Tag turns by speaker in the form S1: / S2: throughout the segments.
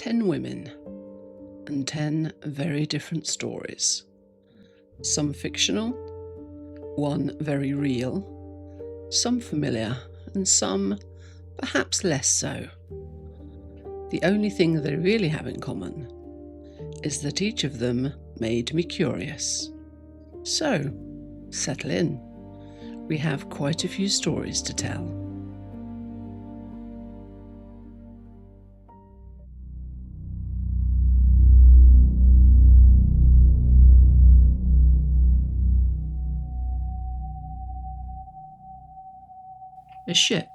S1: 10 women and 10 very different stories. Some fictional, one very real, some familiar, and some perhaps less so. The only thing they really have in common is that each of them made me curious. So, settle in. We have quite a few stories to tell. A ship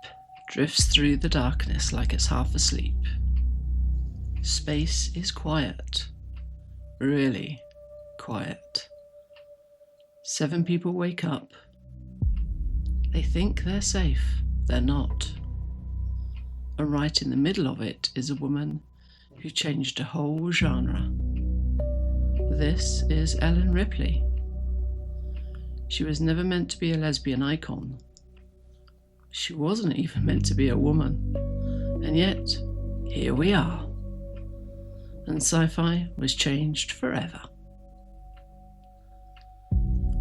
S1: drifts through the darkness like it's half asleep. Space is quiet. Really quiet. 7 people wake up. They think they're safe. They're not. And right in the middle of it is a woman who changed a whole genre. This is Ellen Ripley. She was never meant to be a lesbian icon. She wasn't even meant to be a woman. And yet, here we are. And sci-fi was changed forever.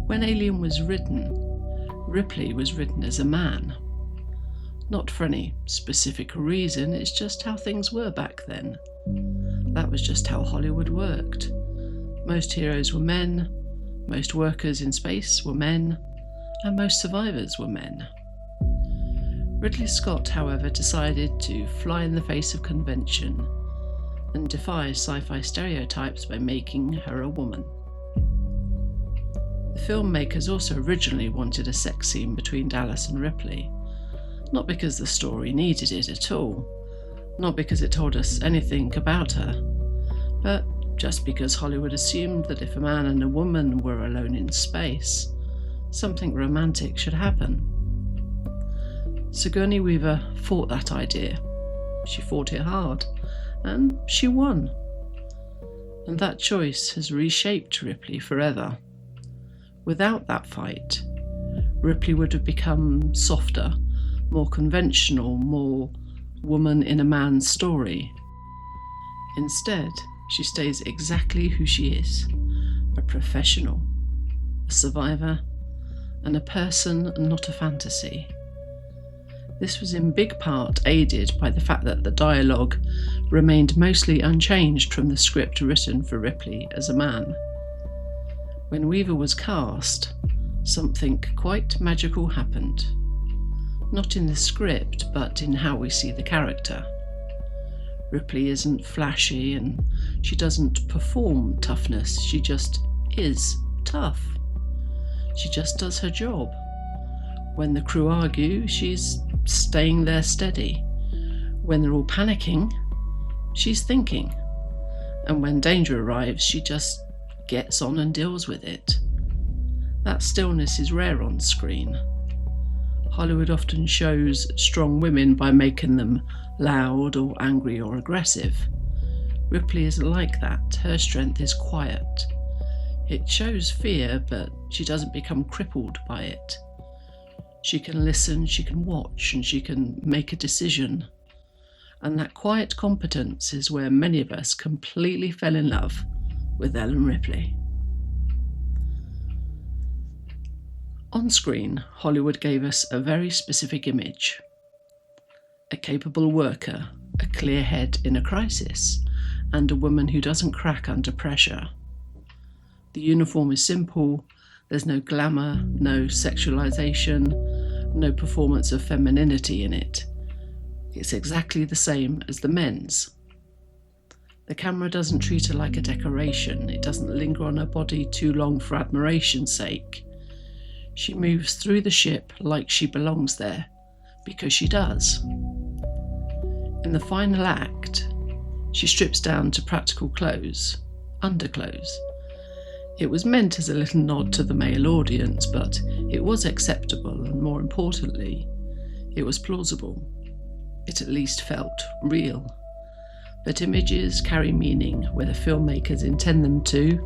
S1: When Alien was written, Ripley was written as a man. Not for any specific reason, it's just how things were back then. That was just how Hollywood worked. Most heroes were men, most workers in space were men, and most survivors were men. Ridley Scott, however, decided to fly in the face of convention and defy sci-fi stereotypes by making her a woman. The filmmakers also originally wanted a sex scene between Dallas and Ripley, not because the story needed it at all, not because it told us anything about her, but just because Hollywood assumed that if a man and a woman were alone in space, something romantic should happen. Sigourney Weaver fought that idea. She fought it hard, and she won. And that choice has reshaped Ripley forever. Without that fight, Ripley would have become softer, more conventional, more woman in a man's story. Instead, she stays exactly who she is, a professional, a survivor, and a person, not a fantasy. This was in big part aided by the fact that the dialogue remained mostly unchanged from the script written for Ripley as a man. When Weaver was cast, something quite magical happened. Not in the script, but in how we see the character. Ripley isn't flashy and she doesn't perform toughness, she just is tough. She just does her job. When the crew argue, she's staying there steady. When they're all panicking, she's thinking. And when danger arrives, she just gets on and deals with it. That stillness is rare on screen. Hollywood often shows strong women by making them loud or angry or aggressive. Ripley isn't like that. Her strength is quiet. It shows fear, but she doesn't become crippled by it. She can listen, she can watch, and she can make a decision. And that quiet competence is where many of us completely fell in love with Ellen Ripley. On screen, Hollywood gave us a very specific image. A capable worker, a clear head in a crisis, and a woman who doesn't crack under pressure. The uniform is simple. There's no glamour, no sexualization, no performance of femininity in it. It's exactly the same as the men's. The camera doesn't treat her like a decoration. It doesn't linger on her body too long for admiration's sake. She moves through the ship like she belongs there, because she does. In the final act, she strips down to practical clothes, underclothes. It was meant as a little nod to the male audience, but it was acceptable, and more importantly, it was plausible. It at least felt real. But images carry meaning whether filmmakers intend them to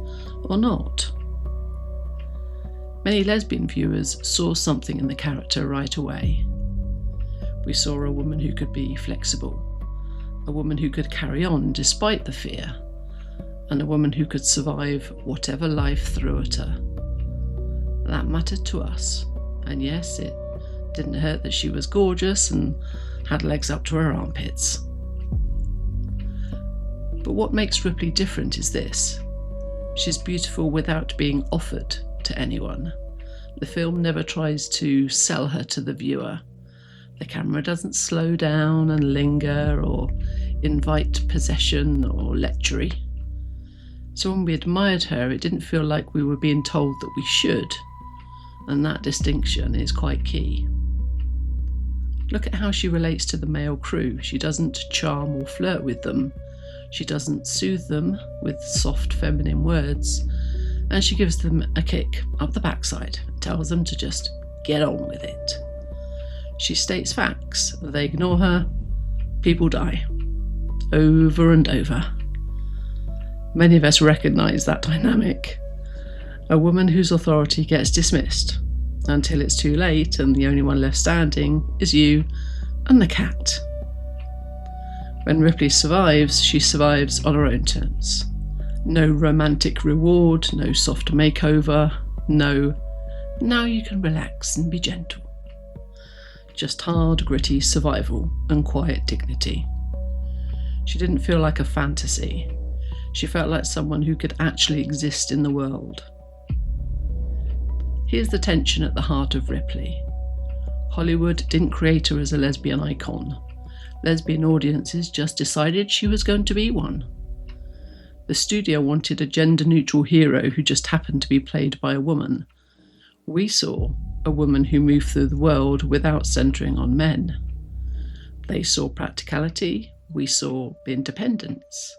S1: or not. Many lesbian viewers saw something in the character right away. We saw a woman who could be flexible, a woman who could carry on despite the fear, and a woman who could survive whatever life threw at her. That mattered to us, and yes, it didn't hurt that she was gorgeous and had legs up to her armpits. But what makes Ripley different is this: she's beautiful without being offered to anyone. The film never tries to sell her to the viewer. The camera doesn't slow down and linger or invite possession or lechery. So when we admired her, it didn't feel like we were being told that we should, and that distinction is quite key. Look at how she relates to the male crew. She doesn't charm or flirt with them. She doesn't soothe them with soft feminine words, and she gives them a kick up the backside and tells them to just get on with it. She states facts. They ignore her. People die. Over and over. Many of us recognise that dynamic. A woman whose authority gets dismissed until it's too late and the only one left standing is you and the cat. When Ripley survives, she survives on her own terms. No romantic reward, no soft makeover, no, now you can relax and be gentle. Just hard, gritty survival and quiet dignity. She didn't feel like a fantasy. She felt like someone who could actually exist in the world. Here's the tension at the heart of Ripley. Hollywood didn't create her as a lesbian icon. Lesbian audiences just decided she was going to be one. The studio wanted a gender-neutral hero who just happened to be played by a woman. We saw a woman who moved through the world without centering on men. They saw practicality, we saw independence.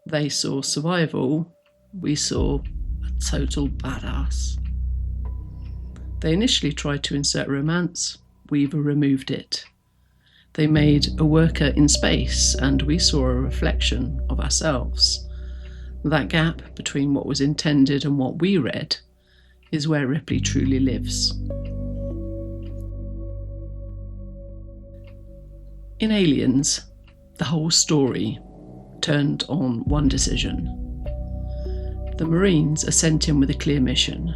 S1: They saw survival, we saw a total badass. They initially tried to insert romance, Weaver removed it. They made a worker in space, and we saw a reflection of ourselves. That gap between what was intended and what we read is where Ripley truly lives. In Aliens, the whole story turned on one decision. The Marines are sent in with a clear mission: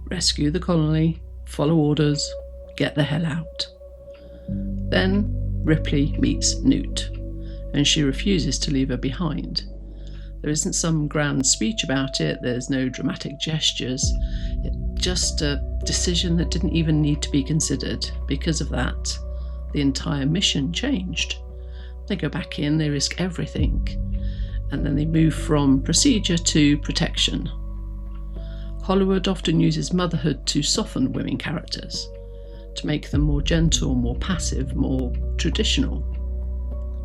S1: rescue the colony, follow orders, get the hell out. Then Ripley meets Newt, and she refuses to leave her behind. There isn't some grand speech about it, there's no dramatic gestures, it's just a decision that didn't even need to be considered. Because of that, the entire mission changed. They go back in, they risk everything, and then they move from procedure to protection. Hollywood often uses motherhood to soften women characters, to make them more gentle, more passive, more traditional.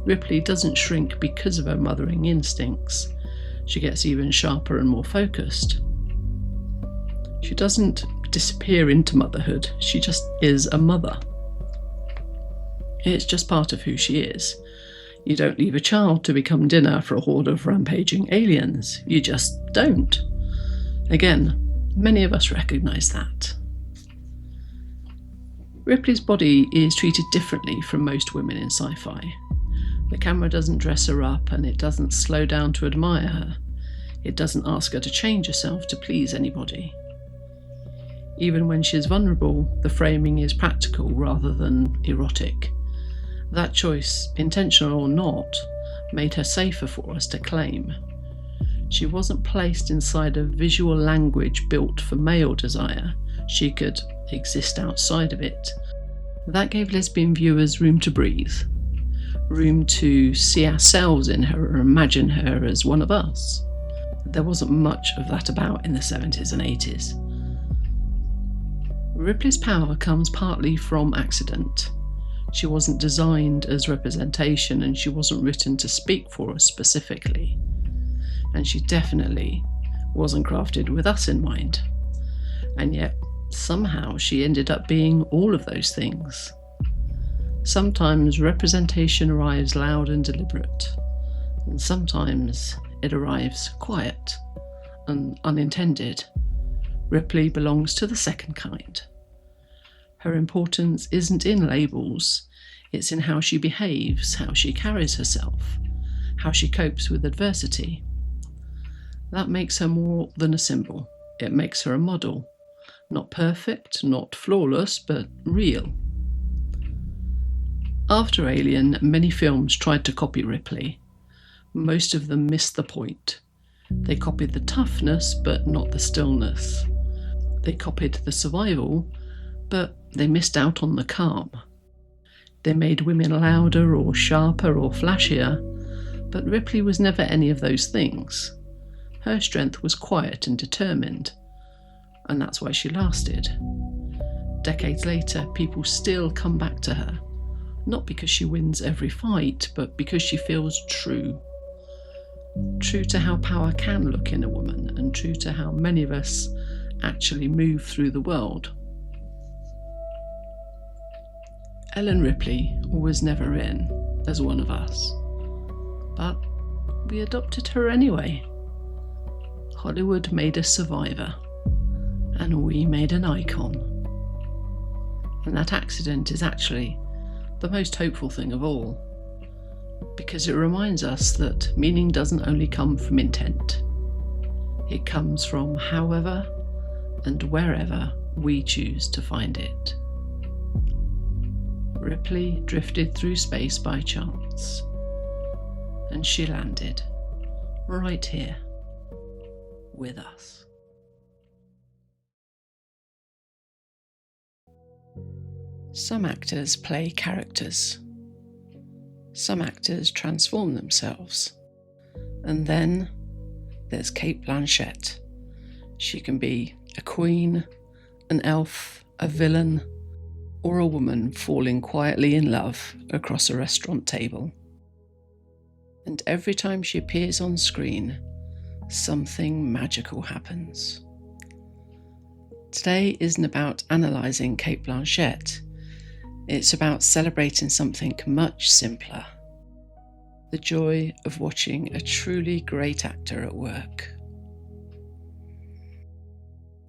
S1: Ripley doesn't shrink because of her mothering instincts. She gets even sharper and more focused. She doesn't disappear into motherhood, she just is a mother. It's just part of who she is. You don't leave a child to become dinner for a horde of rampaging aliens. You just don't. Again, many of us recognise that. Ripley's body is treated differently from most women in sci-fi. The camera doesn't dress her up, and it doesn't slow down to admire her. It doesn't ask her to change herself to please anybody. Even when she's vulnerable, the framing is practical rather than erotic. That choice, intentional or not, made her safer for us to claim. She wasn't placed inside a visual language built for male desire. She could exist outside of it. That gave lesbian viewers room to breathe, room to see ourselves in her or imagine her as one of us. There wasn't much of that about in the 70s and 80s. Ripley's power comes partly from accident. She wasn't designed as representation, and she wasn't written to speak for us specifically. And she definitely wasn't crafted with us in mind. And yet, somehow she ended up being all of those things. Sometimes representation arrives loud and deliberate, and sometimes it arrives quiet and unintended. Ripley belongs to the second kind. Her importance isn't in labels, It's in how she behaves, how she carries herself, how she copes with adversity. That makes her more than a symbol. It makes her a model. Not perfect, not flawless, but real. After Alien, many films tried to copy Ripley. Most of them missed the point. They copied the toughness, but not the stillness. They copied the survival, but they missed out on the calm. They made women louder or sharper or flashier, but Ripley was never any of those things. Her strength was quiet and determined, and that's why she lasted. Decades later, people still come back to her, not because she wins every fight, but because she feels true. True to how power can look in a woman, and true to how many of us actually move through the world. Ellen Ripley was never in as one of us, but we adopted her anyway. Hollywood made a survivor, and we made an icon. And that accident is actually the most hopeful thing of all, because it reminds us that meaning doesn't only come from intent. It comes from however and wherever we choose to find it. Ripley drifted through space by chance, and she landed right here with us. Some actors play characters. Some actors transform themselves. And then there's Cate Blanchett. She can be a queen, an elf, a villain, or a woman falling quietly in love across a restaurant table. And every time she appears on screen, something magical happens. Today isn't about analysing Cate Blanchett. It's about celebrating something much simpler. The joy of watching a truly great actor at work.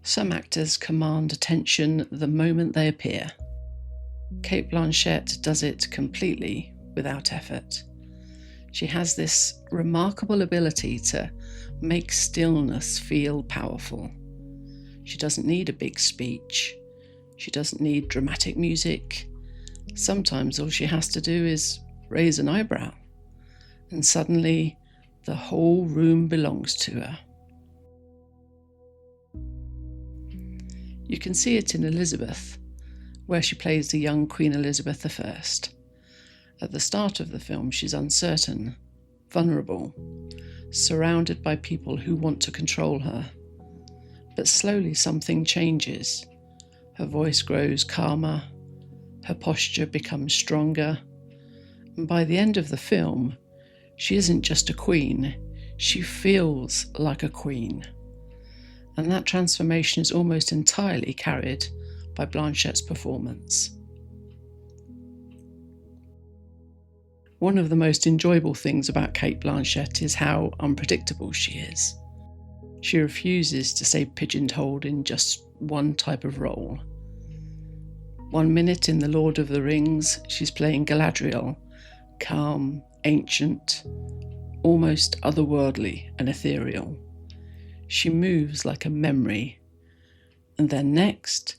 S1: Some actors command attention the moment they appear. Cate Blanchett does it completely without effort. She has this remarkable ability to make stillness feel powerful. She doesn't need a big speech. She doesn't need dramatic music. Sometimes all she has to do is raise an eyebrow, and suddenly the whole room belongs to her. You can see it in Elizabeth, where she plays the young Queen Elizabeth I. At the start of the film, she's uncertain, vulnerable, surrounded by people who want to control her. But slowly something changes. Her voice grows calmer, her posture becomes stronger, and by the end of the film, she isn't just a queen, she feels like a queen. And that transformation is almost entirely carried by Blanchett's performance. One of the most enjoyable things about Cate Blanchett is how unpredictable she is. She refuses to stay pigeonholed in just one type of role. 1 minute in The Lord of the Rings, she's playing Galadriel, calm, ancient, almost otherworldly and ethereal. She moves like a memory. And then next,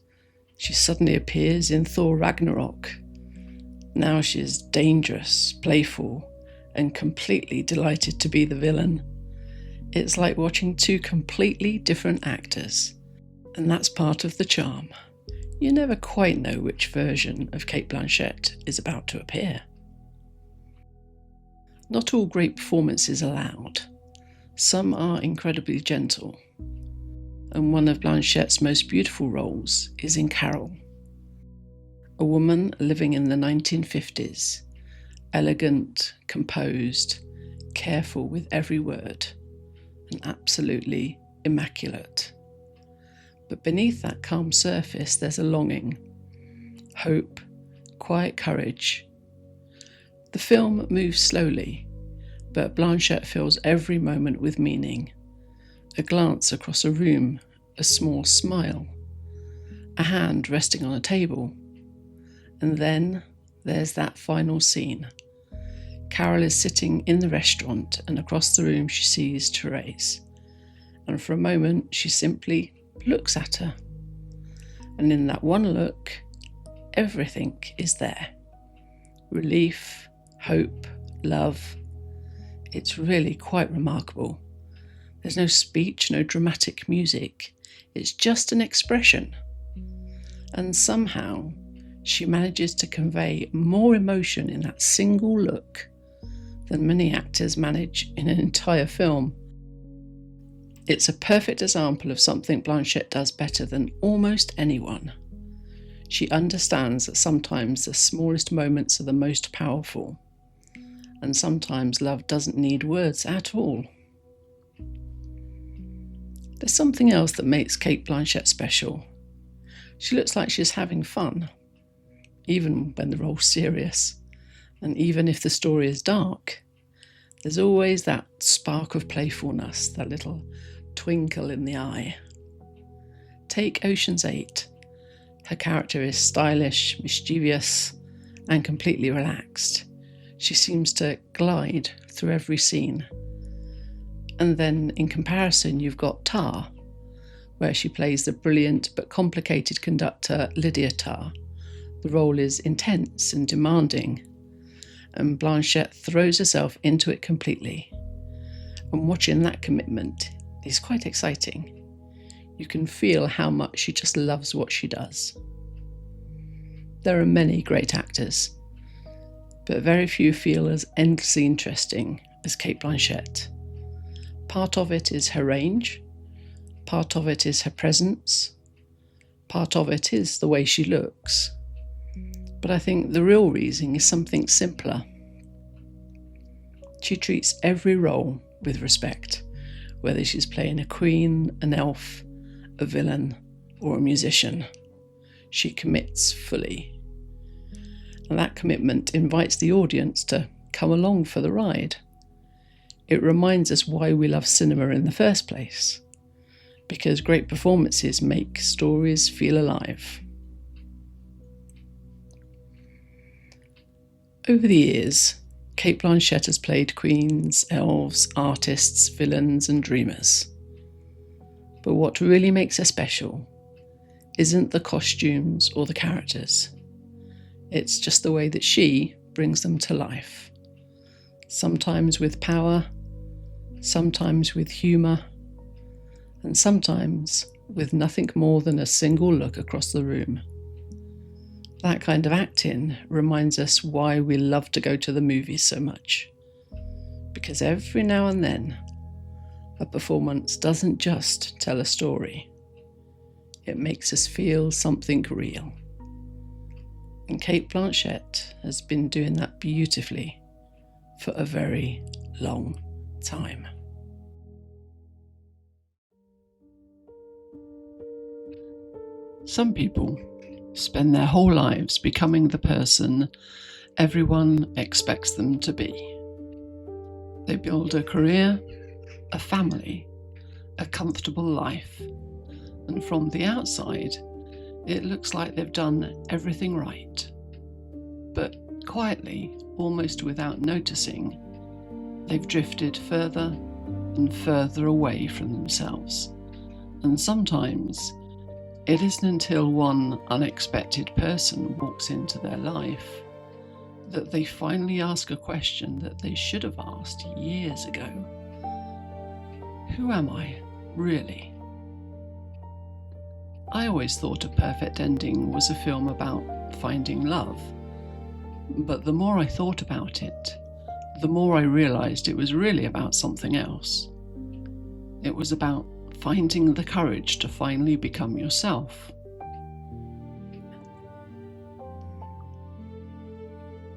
S1: she suddenly appears in Thor Ragnarok. Now she is dangerous, playful, and completely delighted to be the villain. It's like watching two completely different actors, and that's part of the charm. You never quite know which version of Cate Blanchett is about to appear. Not all great performances are loud. Some are incredibly gentle. And one of Blanchett's most beautiful roles is in Carol. A woman living in the 1950s, elegant, composed, careful with every word, and absolutely immaculate. But beneath that calm surface, there's a longing, hope, quiet courage. The film moves slowly, but Blanchett fills every moment with meaning. A glance across a room, a small smile, a hand resting on a table, and then there's that final scene. Carol is sitting in the restaurant, and across the room she sees Therese. And for a moment she simply looks at her. And in that one look, everything is there. Relief, hope, love. It's really quite remarkable. There's no speech, no dramatic music. It's just an expression. And somehow she manages to convey more emotion in that single look than many actors manage in an entire film. It's a perfect example of something Blanchett does better than almost anyone. She understands that sometimes the smallest moments are the most powerful, and sometimes love doesn't need words at all. There's something else that makes Cate Blanchett special. She looks like she's having fun, even when the role's serious. And even if the story is dark, there's always that spark of playfulness, that little twinkle in the eye. Take Ocean's 8. Her character is stylish, mischievous, and completely relaxed. She seems to glide through every scene. And then in comparison, you've got Tar, where she plays the brilliant but complicated conductor Lydia Tar. The role is intense and demanding, and Blanchett throws herself into it completely. And watching that commitment is quite exciting. You can feel how much she just loves what she does. There are many great actors, but very few feel as endlessly interesting as Cate Blanchett. Part of it is her range, part of it is her presence, part of it is the way she looks. But I think the real reason is something simpler. She treats every role with respect, whether she's playing a queen, an elf, a villain, or a musician. She commits fully. And that commitment invites the audience to come along for the ride. It reminds us why we love cinema in the first place, because great performances make stories feel alive. Over the years, Cate Blanchett has played queens, elves, artists, villains, and dreamers. But what really makes her special isn't the costumes or the characters. It's just the way that she brings them to life. Sometimes with power, sometimes with humour, and sometimes with nothing more than a single look across the room. That kind of acting reminds us why we love to go to the movies so much. Because every now and then, a performance doesn't just tell a story. It makes us feel something real. And Cate Blanchett has been doing that beautifully for a very long time. Some people spend their whole lives becoming the person everyone expects them to be. They build a career, a family, a comfortable life, and from the outside, it looks like they've done everything right. But quietly, almost without noticing, they've drifted further and further away from themselves. And sometimes it isn't until one unexpected person walks into their life that they finally ask a question that they should have asked years ago. Who am I, really? I always thought A Perfect Ending was a film about finding love, but the more I thought about it, the more I realised it was really about something else. It was about finding the courage to finally become yourself.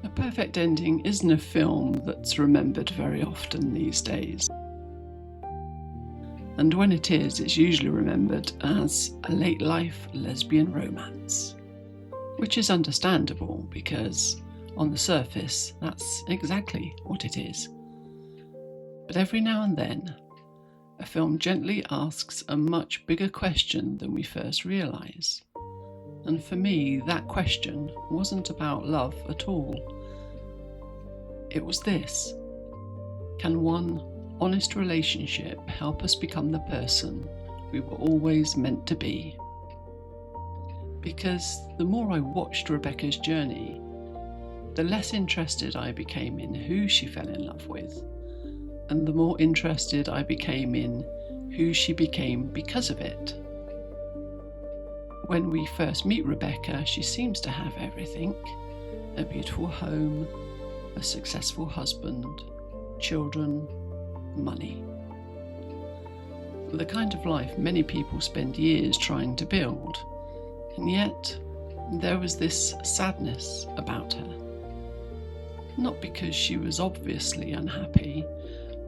S1: A Perfect Ending isn't a film that's remembered very often these days. And when it is, it's usually remembered as a late-life lesbian romance. Which is understandable, because on the surface, that's exactly what it is. But every now and then, a film gently asks a much bigger question than we first realise. And for me, that question wasn't about love at all. It was this: can one honest relationship help us become the person we were always meant to be? Because the more I watched Rebecca's journey, the less interested I became in who she fell in love with, and the more interested I became in who she became because of it. When we first meet Rebecca, she seems to have everything: a beautiful home, a successful husband, children, money. The kind of life many people spend years trying to build, and yet there was this sadness about her. Not because she was obviously unhappy,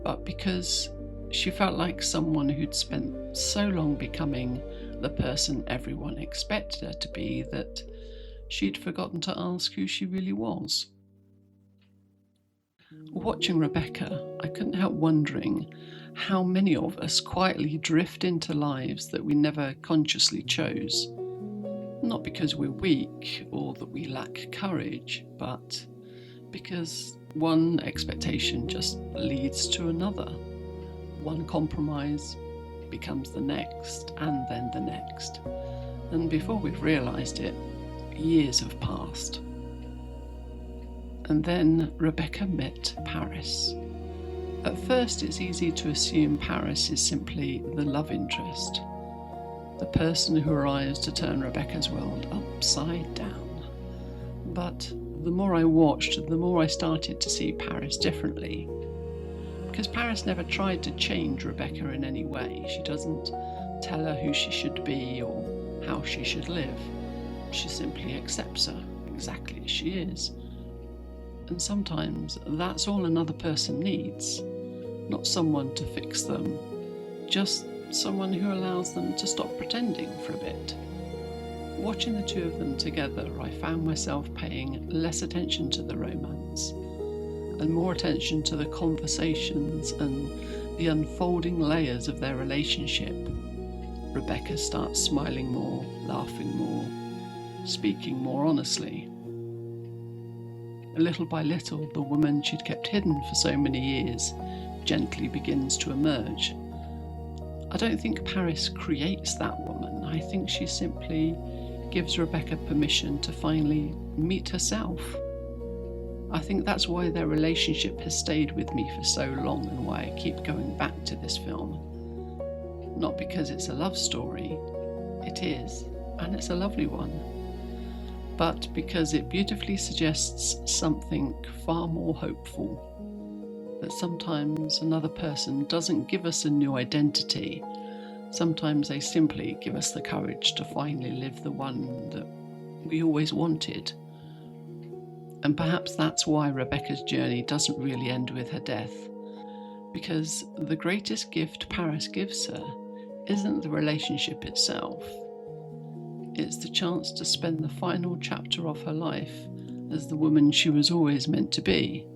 S1: but because she felt like someone who'd spent so long becoming the person everyone expected her to be that she'd forgotten to ask who she really was. Watching Rebecca, I couldn't help wondering how many of us quietly drift into lives that we never consciously chose. Not because we're weak or that we lack courage, but because one expectation just leads to another. One compromise becomes the next, and then the next. And before we've realised it, years have passed. And then Rebecca met Paris. At first, it's easy to assume Paris is simply the love interest, the person who arrives to turn Rebecca's world upside down. But the more I watched, the more I started to see Paris differently. Because Paris never tried to change Rebecca in any way. She doesn't tell her who she should be or how she should live. She simply accepts her exactly as she is. And sometimes that's all another person needs. Not someone to fix them, just someone who allows them to stop pretending for a bit. Watching the two of them together, I found myself paying less attention to the romance and more attention to the conversations and the unfolding layers of their relationship. Rebecca starts smiling more, laughing more, speaking more honestly. Little by little, the woman she'd kept hidden for so many years gently begins to emerge. I don't think Paris creates that woman. I think she simply gives Rebecca permission to finally meet herself. I think that's why their relationship has stayed with me for so long and why I keep going back to this film. Not because it's a love story, it is, and it's a lovely one, but because it beautifully suggests something far more hopeful. That sometimes another person doesn't give us a new identity. Sometimes they simply give us the courage to finally live the one that we always wanted. And perhaps that's why Rebecca's journey doesn't really end with her death. Because the greatest gift Paris gives her isn't the relationship itself. It's the chance to spend the final chapter of her life as the woman she was always meant to be.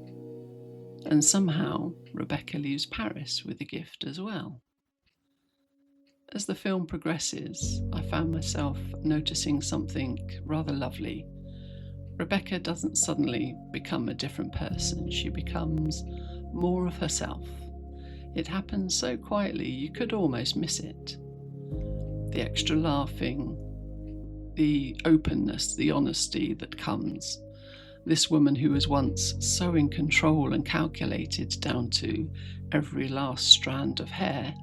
S1: And somehow, Rebecca leaves Paris with a gift as well. As the film progresses, I found myself noticing something rather lovely. Rebecca doesn't suddenly become a different person. She becomes more of herself. It happens so quietly you could almost miss it. The extra laughing, the openness, the honesty that comes. This woman who was once so in control and calculated down to every last strand of hair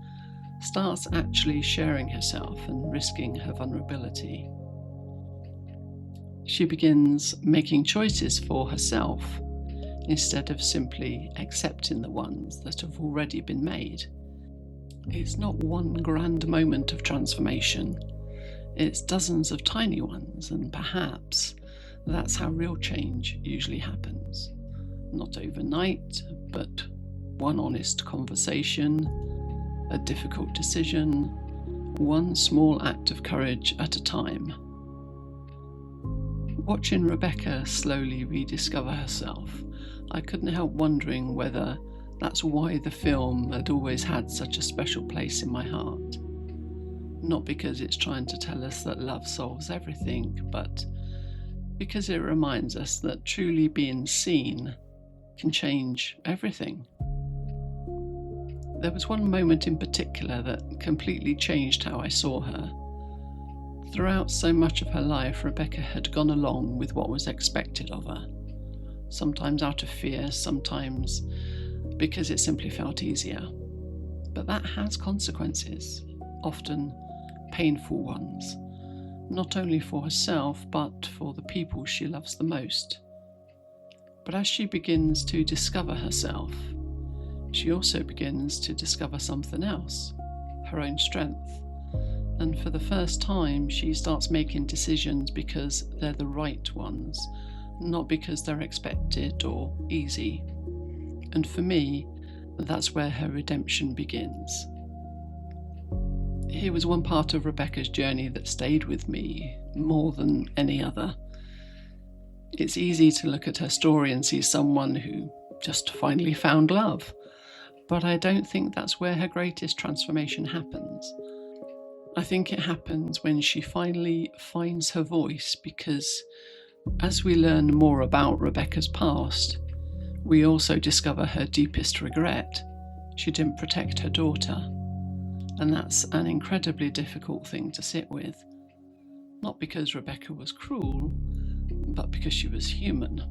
S1: starts actually sharing herself and risking her vulnerability. She begins making choices for herself instead of simply accepting the ones that have already been made. It's not one grand moment of transformation, it's dozens of tiny ones, and perhaps that's how real change usually happens. Not overnight, but one honest conversation, a difficult decision, one small act of courage at a time. Watching Rebecca slowly rediscover herself, I couldn't help wondering whether that's why the film had always had such a special place in my heart. not because it's trying to tell us that love solves everything, but because it reminds us that truly being seen can change everything. There was one moment in particular that completely changed how I saw her. Throughout so much of her life, Rebecca had gone along with what was expected of her, sometimes out of fear, sometimes because it simply felt easier. But that has consequences, often painful ones, not only for herself, but for the people she loves the most. But as she begins to discover herself, she also begins to discover something else, her own strength. And for the first time, she starts making decisions because they're the right ones, not because they're expected or easy. And for me, that's where her redemption begins. Here was one part of Rebecca's journey that stayed with me more than any other. It's easy to look at her story and see someone who just finally found love, but I don't think that's where her greatest transformation happens. I think it happens when she finally finds her voice, because as we learn more about Rebecca's past, we also discover her deepest regret. She didn't protect her daughter, and that's an incredibly difficult thing to sit with. Not because Rebecca was cruel, but because she was human.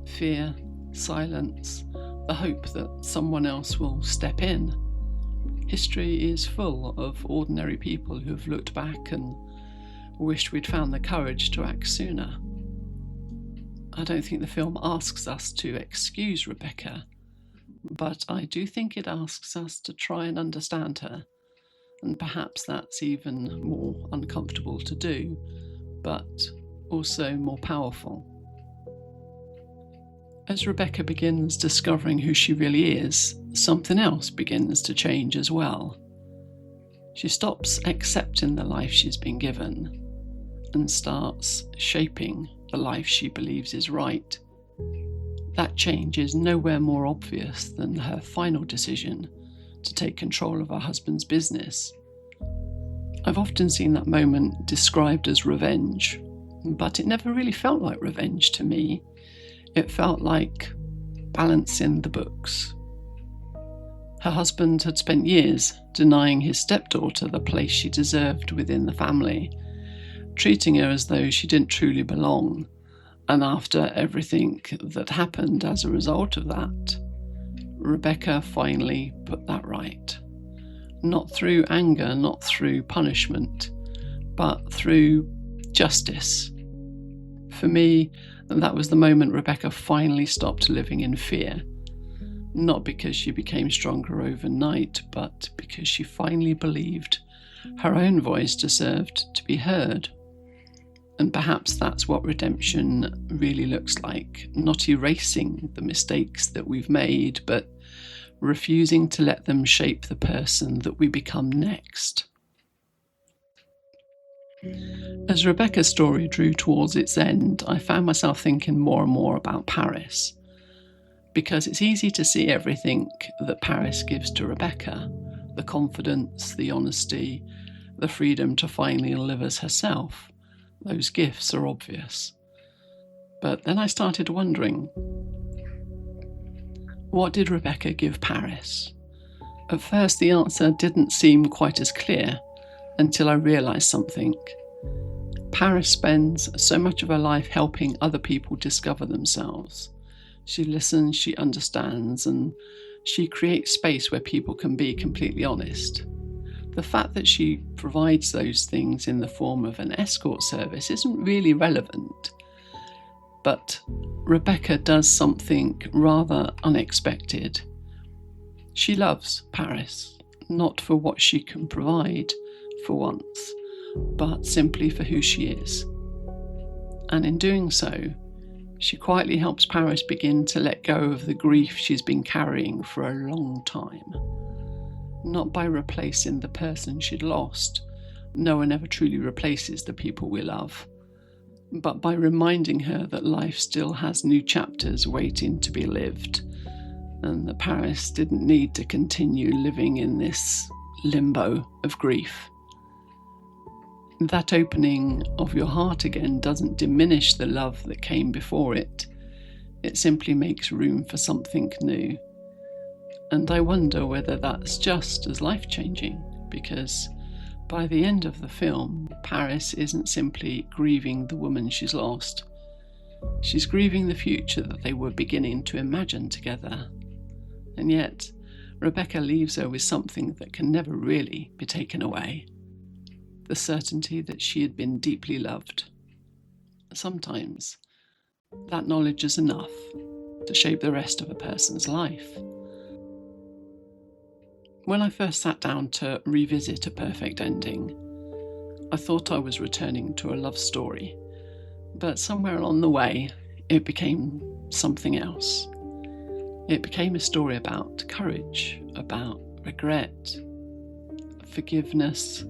S1: Fear, silence, the hope that someone else will step in. History is full of ordinary people who have looked back and wished we'd found the courage to act sooner. I don't think the film asks us to excuse Rebecca, but I do think it asks us to try and understand her, and perhaps that's even more uncomfortable to do, but also more powerful. As Rebecca begins discovering who she really is, something else begins to change as well. She stops accepting the life she's been given and starts shaping the life she believes is right. That change is nowhere more obvious than her final decision to take control of her husband's business. I've often seen that moment described as revenge, but it never really felt like revenge to me. It felt like balancing the books. Her husband had spent years denying his stepdaughter the place she deserved within the family, treating her as though she didn't truly belong. And after everything that happened as a result of that, Rebecca finally put that right. Not through anger, not through punishment, but through justice. For me, that was the moment Rebecca finally stopped living in fear. Not because she became stronger overnight, but because she finally believed her own voice deserved to be heard. And perhaps that's what redemption really looks like. Not erasing the mistakes that we've made, but refusing to let them shape the person that we become next. As Rebecca's story drew towards its end, I found myself thinking more and more about Paris, because it's easy to see everything that Paris gives to Rebecca, the confidence, the honesty, the freedom to finally live as herself. Those gifts are obvious. But then I started wondering, what did Rebecca give Paris? At first the answer didn't seem quite as clear, until I realised something. Paris spends so much of her life helping other people discover themselves. She listens, she understands, and she creates space where people can be completely honest. The fact that she provides those things in the form of an escort service isn't really relevant. But Rebecca does something rather unexpected. She loves Paris, not for what she can provide, for once, but simply for who she is. And in doing so, she quietly helps Paris begin to let go of the grief she's been carrying for a long time. Not by replacing the person she'd lost. No one ever truly replaces the people we love. But by reminding her that life still has new chapters waiting to be lived, and that Paris didn't need to continue living in this limbo of grief. That opening of your heart again doesn't diminish the love that came before it. It simply makes room for something new. And I wonder whether that's just as life-changing, because by the end of the film, Paris isn't simply grieving the woman she's lost. She's grieving the future that they were beginning to imagine together. And yet, Rebecca leaves her with something that can never really be taken away. The certainty that she had been deeply loved. Sometimes, that knowledge is enough to shape the rest of a person's life. When I first sat down to revisit A Perfect Ending, I thought I was returning to a love story, but somewhere along the way, it became something else. It became a story about courage, about regret, forgiveness,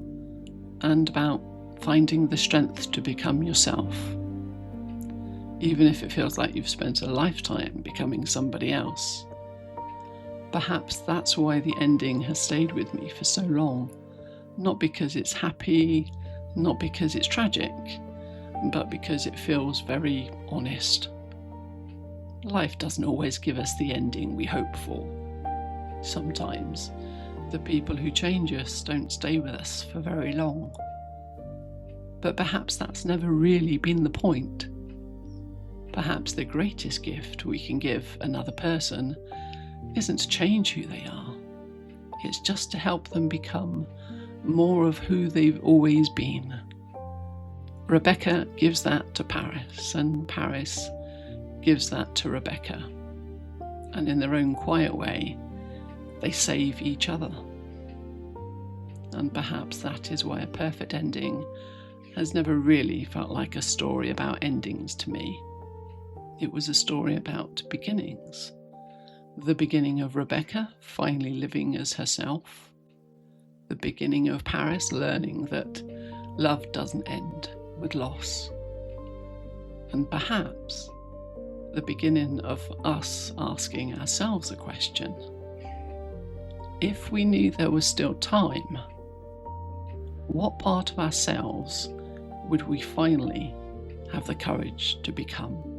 S1: and about finding the strength to become yourself. Even if it feels like you've spent a lifetime becoming somebody else. Perhaps that's why the ending has stayed with me for so long. Not because it's happy, not because it's tragic, but because it feels very honest. Life doesn't always give us the ending we hope for. Sometimes, the people who change us don't stay with us for very long. But perhaps that's never really been the point. Perhaps the greatest gift we can give another person isn't to change who they are. It's just to help them become more of who they've always been. Rebecca gives that to Paris, and Paris gives that to Rebecca. And in their own quiet way, they save each other. And perhaps that is why A Perfect Ending has never really felt like a story about endings to me. It was a story about beginnings. The beginning of Rebecca finally living as herself. The beginning of Paris learning that love doesn't end with loss. And perhaps the beginning of us asking ourselves a question. If we knew there was still time, what part of ourselves would we finally have the courage to become?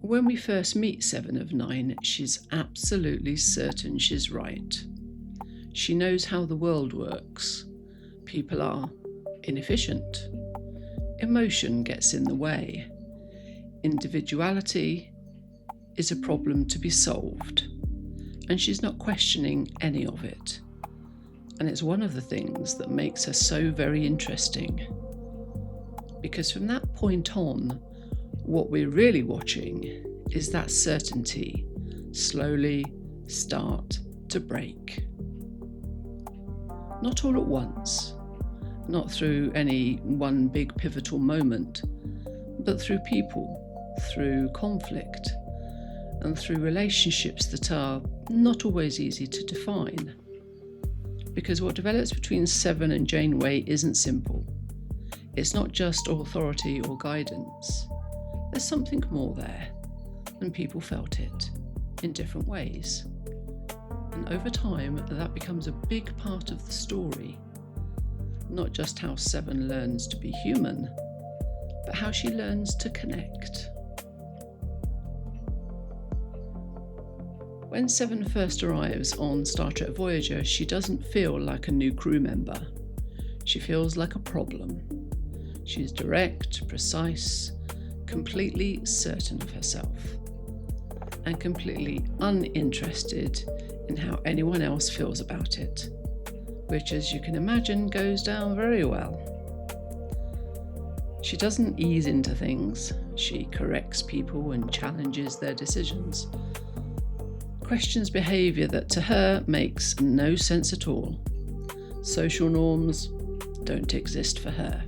S1: When we first meet Seven of Nine, she's absolutely certain she's right. She knows how the world works. People are inefficient. Emotion gets in the way. Individuality is a problem to be solved, and she's not questioning any of it. And it's one of the things that makes her so very interesting. Because from that point on, what we're really watching is that certainty slowly start to break. Not all at once, not through any one big pivotal moment, but through people, through conflict, and through relationships that are not always easy to define. Because what develops between Seven and Janeway isn't simple. It's not just authority or guidance. There's something more there, and people felt it in different ways. And over time, that becomes a big part of the story. Not just how Seven learns to be human, but how she learns to connect. When Seven first arrives on Star Trek Voyager, she doesn't feel like a new crew member. She feels like a problem. She's direct, precise, completely certain of herself, and completely uninterested in how anyone else feels about it, which, as you can imagine, goes down very well. She doesn't ease into things. She corrects people and challenges their decisions, questions behaviour that to her makes no sense at all. Social norms don't exist for her.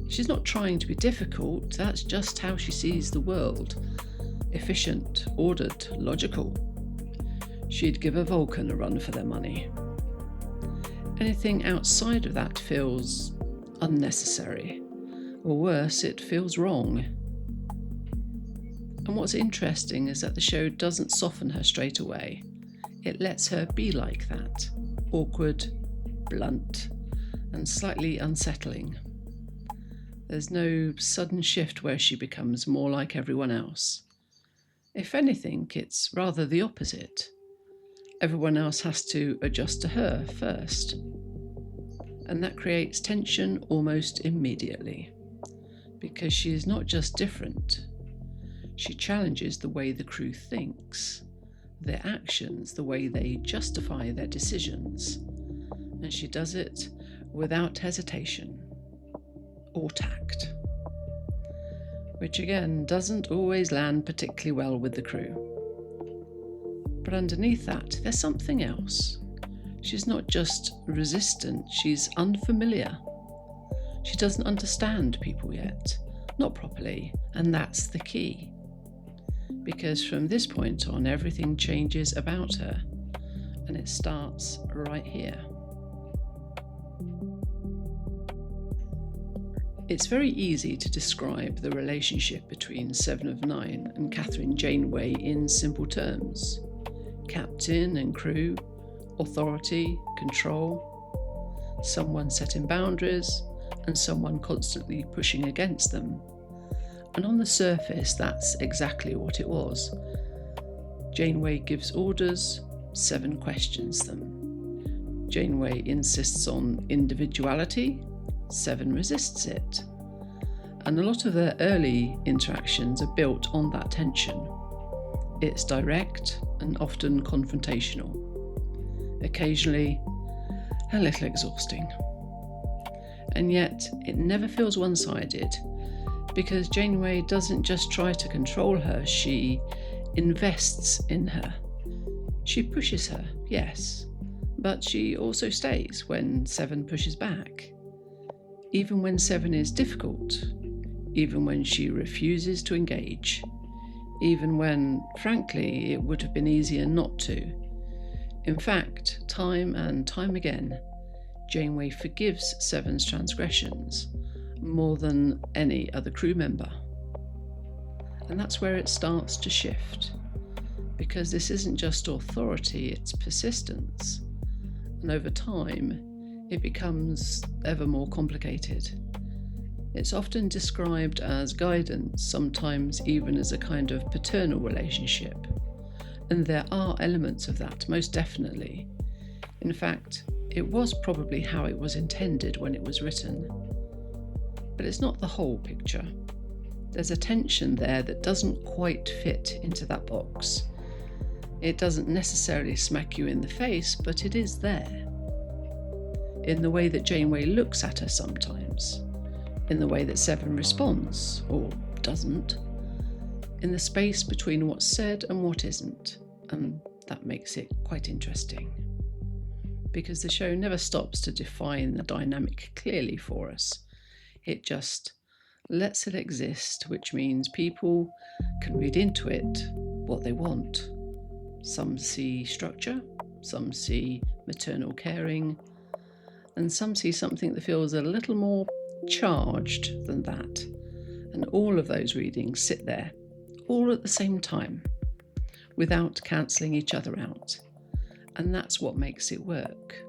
S1: She's not trying to be difficult, that's just how she sees the world. Efficient, ordered, logical. She'd give a Vulcan a run for their money. Anything outside of that feels unnecessary, or worse, it feels wrong. And what's interesting is that the show doesn't soften her straight away. It lets her be like that, awkward, blunt, and slightly unsettling. There's no sudden shift where she becomes more like everyone else. If anything, it's rather the opposite. Everyone else has to adjust to her first. And that creates tension almost immediately, because she is not just different. She challenges the way the crew thinks, their actions, the way they justify their decisions. And she does it without hesitation or tact, which again doesn't always land particularly well with the crew. But underneath that, there's something else. She's not just resistant, she's unfamiliar. She doesn't understand people yet, not properly, and that's the key. Because from this point on, everything changes about her, and it starts right here. It's very easy to describe the relationship between Seven of Nine and Catherine Janeway in simple terms. Captain and crew, authority, control, someone setting boundaries, and someone constantly pushing against them. And on the surface, that's exactly what it was. Janeway gives orders, Seven questions them. Janeway insists on individuality, Seven resists it. And a lot of their early interactions are built on that tension. It's direct and often confrontational. Occasionally, a little exhausting. And yet, it never feels one-sided, because Janeway doesn't just try to control her, she invests in her. She pushes her, yes, but she also stays when Seven pushes back. Even when Seven is difficult, even when she refuses to engage, even when, frankly, it would have been easier not to. In fact, time and time again, Janeway forgives Seven's transgressions more than any other crew member. And that's where it starts to shift, because this isn't just authority, it's persistence. And over time, it becomes ever more complicated. It's often described as guidance, sometimes even as a kind of paternal relationship. And there are elements of that, most definitely. In fact, it was probably how it was intended when it was written. But it's not the whole picture. There's a tension there that doesn't quite fit into that box. It doesn't necessarily smack you in the face, but it is there. In the way that Janeway looks at her sometimes, in the way that Seven responds, or doesn't, in the space between what's said and what isn't, and that makes it quite interesting. Because the show never stops to define the dynamic clearly for us. It just lets it exist, which means people can read into it what they want. Some see structure, some see maternal caring, and some see something that feels a little more charged than that. And all of those readings sit there, all at the same time, without cancelling each other out. And that's what makes it work.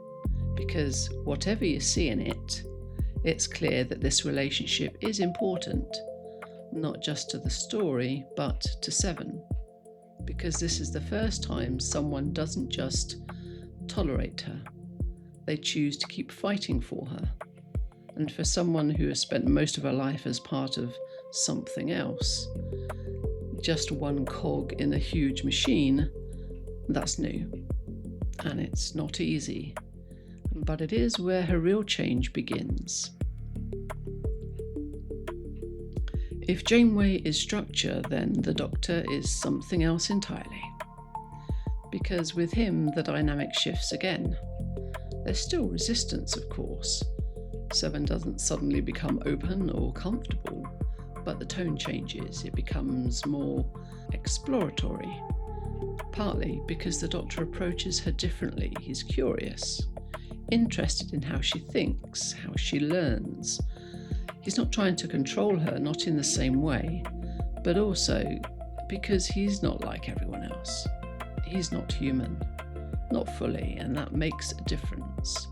S1: Because whatever you see in it, it's clear that this relationship is important, not just to the story, but to Seven. Because this is the first time someone doesn't just tolerate her. They choose to keep fighting for her. And for someone who has spent most of her life as part of something else, just one cog in a huge machine, that's new. And it's not easy. But it is where her real change begins. If Janeway is structure, then the Doctor is something else entirely. Because with him, the dynamic shifts again. There's still resistance, of course. Seven doesn't suddenly become open or comfortable, but the tone changes. It becomes more exploratory. Partly because the Doctor approaches her differently. He's curious, interested in how she thinks, how she learns. He's not trying to control her, not in the same way, but also because he's not like everyone else. He's not human, not fully, and that makes a difference.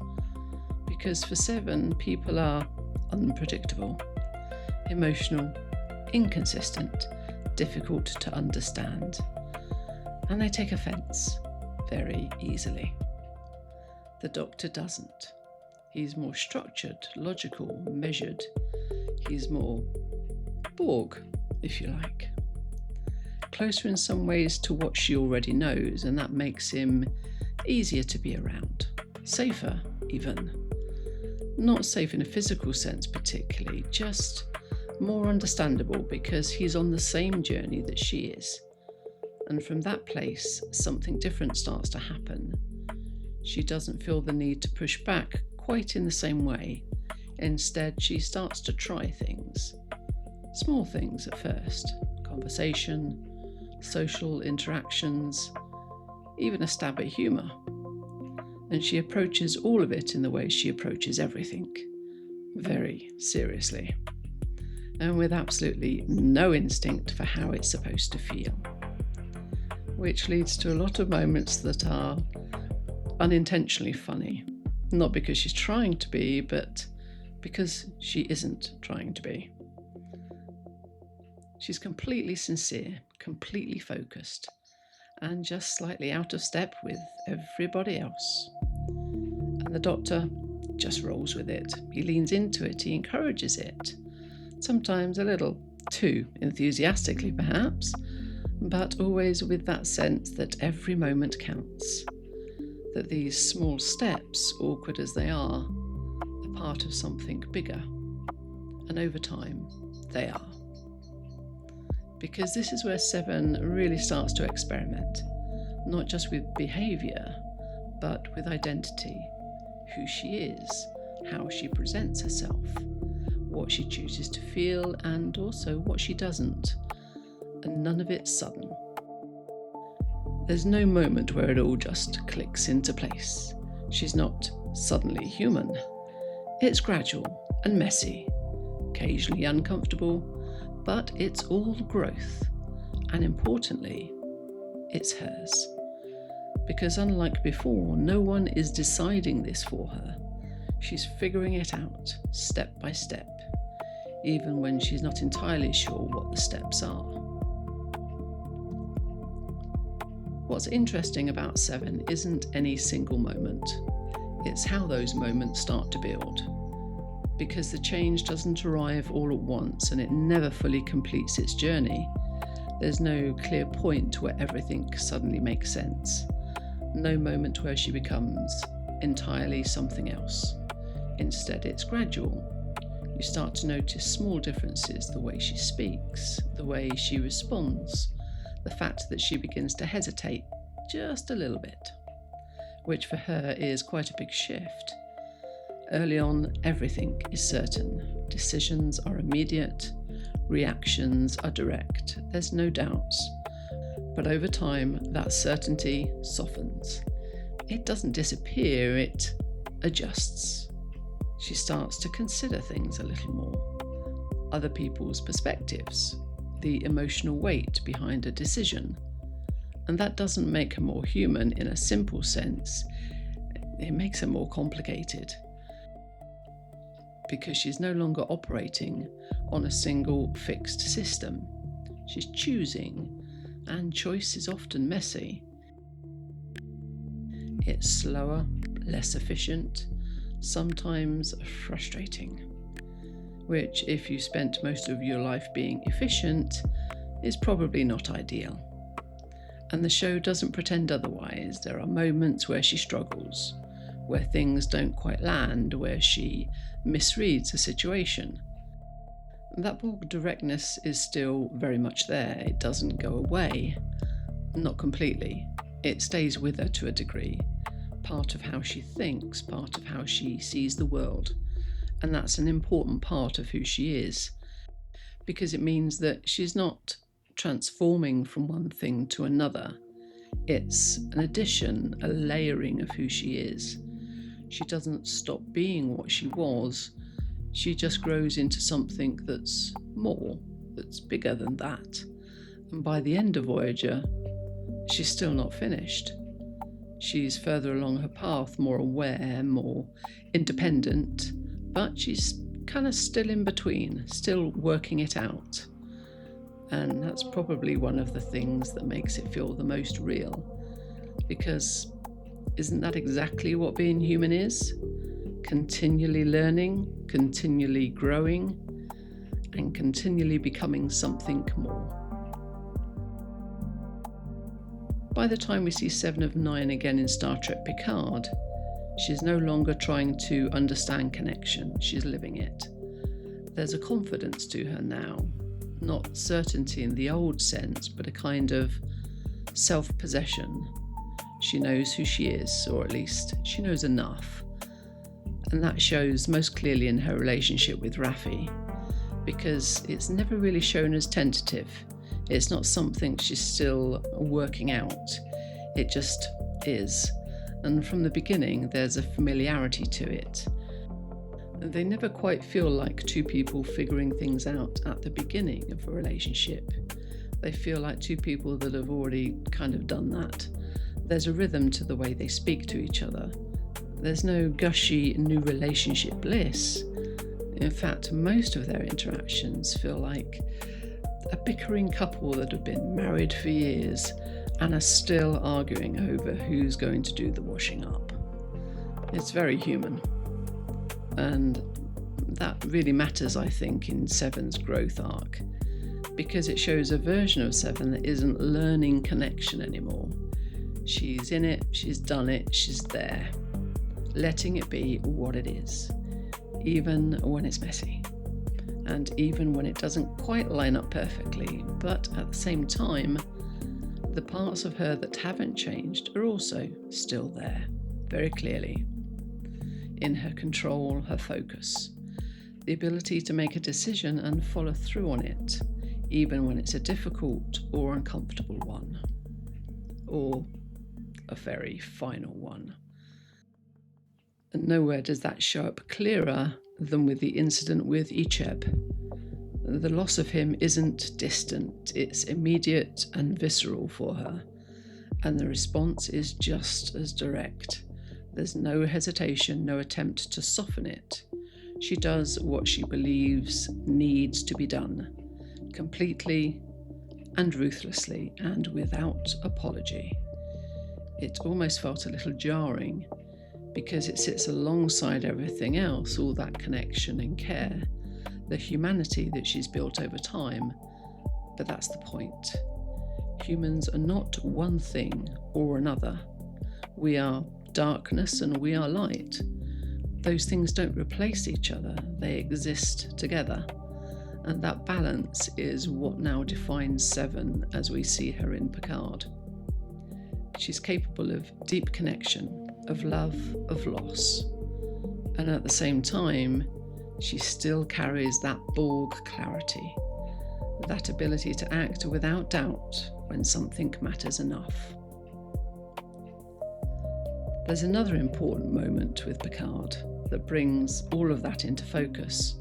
S1: Because for Seven, people are unpredictable, emotional, inconsistent, difficult to understand, and they take offence very easily. The Doctor doesn't. He's more structured, logical, measured. He's more Borg, if you like. Closer in some ways to what she already knows, and that makes him easier to be around. Safer, even. Not safe in a physical sense particularly, just more understandable because he's on the same journey that she is. And from that place, something different starts to happen. She doesn't feel the need to push back quite in the same way. Instead, she starts to try things. Small things at first. Conversation, social interactions, even a stab at humour. And she approaches all of it in the way she approaches everything. Very seriously. And with absolutely no instinct for how it's supposed to feel. Which leads to a lot of moments that are unintentionally funny. Not because she's trying to be, but because she isn't trying to be. She's completely sincere, completely focused, and just slightly out of step with everybody else. And the Doctor just rolls with it. He leans into it, he encourages it. Sometimes a little too enthusiastically, perhaps, but always with that sense that every moment counts. That these small steps, awkward as they are part of something bigger. And over time, they are. Because this is where Seven really starts to experiment, not just with behaviour, but with identity, who she is, how she presents herself, what she chooses to feel, and also what she doesn't. And none of it's sudden. There's no moment where it all just clicks into place. She's not suddenly human. It's gradual and messy, occasionally uncomfortable, but it's all growth, and importantly, it's hers. Because unlike before, no one is deciding this for her. She's figuring it out, step by step, even when she's not entirely sure what the steps are. What's interesting about Seven isn't any single moment. It's how those moments start to build. Because the change doesn't arrive all at once and it never fully completes its journey. There's no clear point where everything suddenly makes sense. No moment where she becomes entirely something else. Instead, it's gradual. You start to notice small differences, the way she speaks, the way she responds, the fact that she begins to hesitate just a little bit, which for her is quite a big shift. Early on, everything is certain. Decisions are immediate, reactions are direct, there's no doubts. But over time, that certainty softens. It doesn't disappear, it adjusts. She starts to consider things a little more. Other people's perspectives, the emotional weight behind a decision. And that doesn't make her more human in a simple sense. It makes her more complicated. Because she's no longer operating on a single fixed system. She's choosing, and choice is often messy. It's slower, less efficient, sometimes frustrating. Which, if you spent most of your life being efficient, is probably not ideal. And the show doesn't pretend otherwise. There are moments where she struggles, where things don't quite land, where she misreads a situation. That Borg directness is still very much there. It doesn't go away. Not completely. It stays with her to a degree. Part of how she thinks, part of how she sees the world. And that's an important part of who she is. Because it means that she's not transforming from one thing to another. It's an addition, a layering of who she is. She doesn't stop being what she was. She just grows into something that's more, that's bigger than that. And by the end of Voyager, she's still not finished. She's further along her path, more aware, more independent, but she's kind of still in between, still working it out. And that's probably one of the things that makes it feel the most real, because isn't that exactly what being human is? Continually learning, continually growing, and continually becoming something more. By the time we see Seven of Nine again in Star Trek Picard, she's no longer trying to understand connection, she's living it. There's a confidence to her now, not certainty in the old sense, but a kind of self-possession. She knows who she is, or at least she knows enough. And that shows most clearly in her relationship with Raffi, because it's never really shown as tentative. It's not something she's still working out. It just is. And from the beginning, there's a familiarity to it. They never quite feel like two people figuring things out at the beginning of a relationship. They feel like two people that have already kind of done that. There's a rhythm to the way they speak to each other. There's no gushy new relationship bliss. In fact, most of their interactions feel like a bickering couple that have been married for years and are still arguing over who's going to do the washing up. It's very human. And that really matters, I think, in Seven's growth arc, because it shows a version of Seven that isn't learning connection anymore. She's in it, she's done it, she's there, letting it be what it is, even when it's messy, and even when it doesn't quite line up perfectly. But at the same time, the parts of her that haven't changed are also still there, very clearly. In her control, her focus, the ability to make a decision and follow through on it, even when it's a difficult or uncomfortable one, or a very final one. And nowhere does that show up clearer than with the incident with Icheb. The loss of him isn't distant, it's immediate and visceral for her, and the response is just as direct. There's no hesitation, no attempt to soften it. She does what she believes needs to be done, completely and ruthlessly and without apology. It almost felt a little jarring because it sits alongside everything else, all that connection and care, the humanity that she's built over time. But that's the point. Humans are not one thing or another. We are darkness and we are light. Those things don't replace each other, they exist together. And that balance is what now defines Seven as we see her in Picard. She's capable of deep connection, of love, of loss. And at the same time, she still carries that Borg clarity, that ability to act without doubt when something matters enough. There's another important moment with Picard that brings all of that into focus,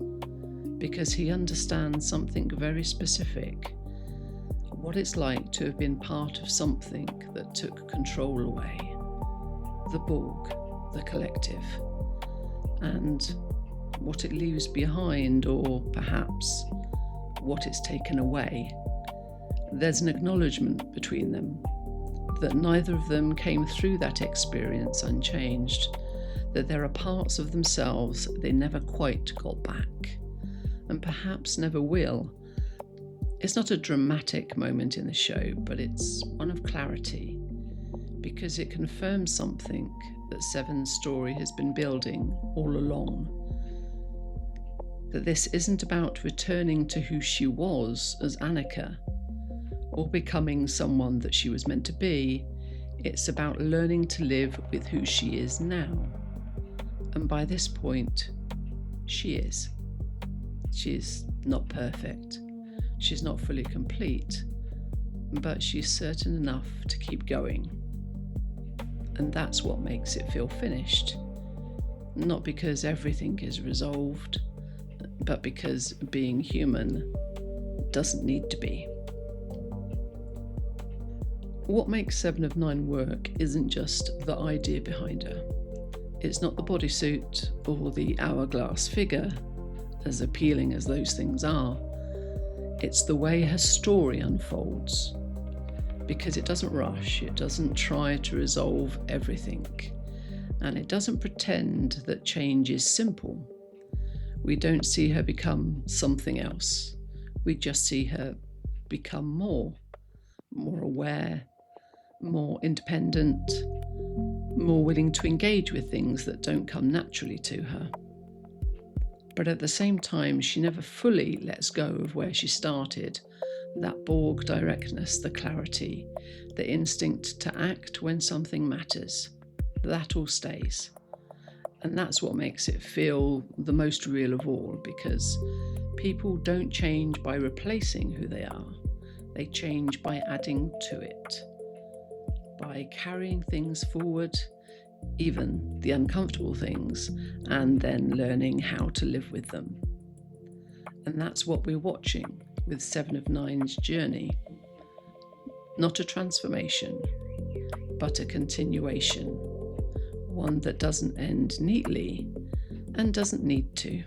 S1: because he understands something very specific, what it's like to have been part of something that took control away, the Borg, the collective, and what it leaves behind, or perhaps what it's taken away. There's an acknowledgement between them that neither of them came through that experience unchanged, that there are parts of themselves they never quite got back, and perhaps never will. It's not a dramatic moment in the show, but it's one of clarity, because it confirms something that Seven's story has been building all along. That this isn't about returning to who she was as Annika, or becoming someone that she was meant to be. It's about learning to live with who she is now. And by this point, she is. She's not perfect. She's not fully complete, but she's certain enough to keep going. And that's what makes it feel finished. Not because everything is resolved, but because being human doesn't need to be. What makes 7 of 9 work isn't just the idea behind her. It's not the bodysuit or the hourglass figure, as appealing as those things are. It's the way her story unfolds. Because it doesn't rush, it doesn't try to resolve everything, and it doesn't pretend that change is simple. We don't see her become something else. We just see her become more aware, more independent, more willing to engage with things that don't come naturally to her. But at the same time, she never fully lets go of where she started, that Borg directness, the clarity, the instinct to act when something matters. That all stays. And that's what makes it feel the most real of all, because people don't change by replacing who they are. They change by adding to it, by carrying things forward, even the uncomfortable things, and then learning how to live with them. And that's what we're watching with 7 of 9's journey. Not a transformation, but a continuation. One that doesn't end neatly and doesn't need to.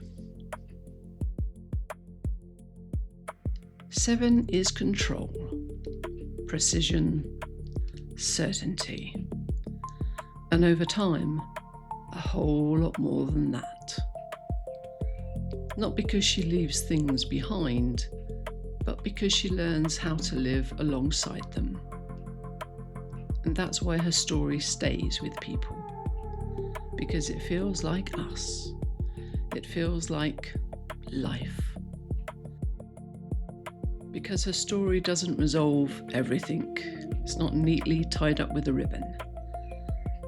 S1: 7 is control, precision, certainty. And over time, a whole lot more than that. Not because she leaves things behind, but because she learns how to live alongside them. And that's why her story stays with people. Because it feels like us. It feels like life. Because her story doesn't resolve everything. It's not neatly tied up with a ribbon.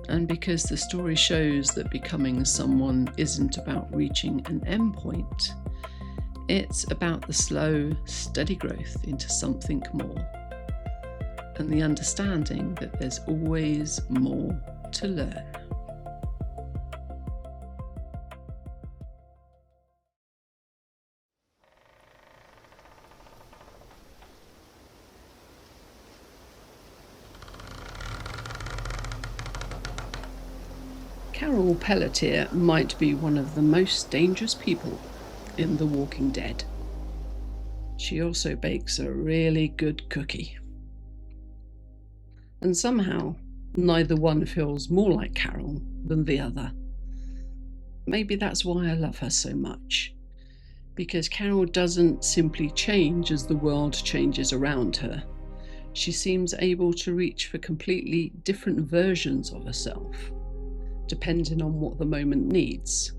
S1: And because the story shows that becoming someone isn't about reaching an endpoint, it's about the slow, steady growth into something more. And the understanding that there's always more to learn. Carol Peletier might be one of the most dangerous people in The Walking Dead. She also bakes a really good cookie. And somehow, neither one feels more like Carol than the other. Maybe that's why I love her so much. Because Carol doesn't simply change as the world changes around her. She seems able to reach for completely different versions of herself, depending on what the moment needs.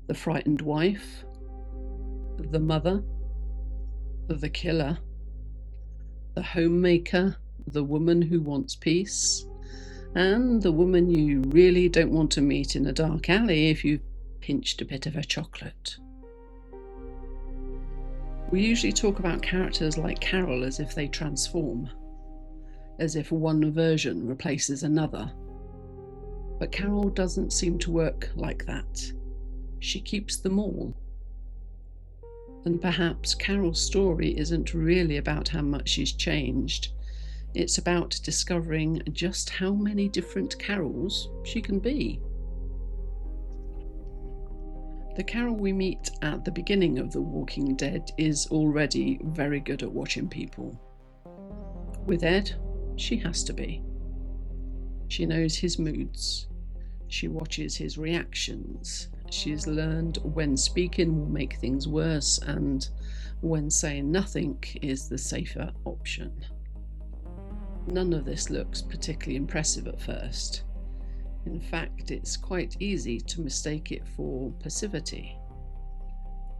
S1: The frightened wife, the mother, the killer, the homemaker, the woman who wants peace, and the woman you really don't want to meet in a dark alley if you've pinched a bit of her chocolate. We usually talk about characters like Carol as if they transform, as if one version replaces another. But Carol doesn't seem to work like that. She keeps them all. And perhaps Carol's story isn't really about how much she's changed. It's about discovering just how many different Carols she can be. The Carol we meet at the beginning of The Walking Dead is already very good at watching people. With Ed, she has to be. She knows his moods. She watches his reactions. She's learned when speaking will make things worse and when saying nothing is the safer option. None of this looks particularly impressive at first. In fact, it's quite easy to mistake it for passivity.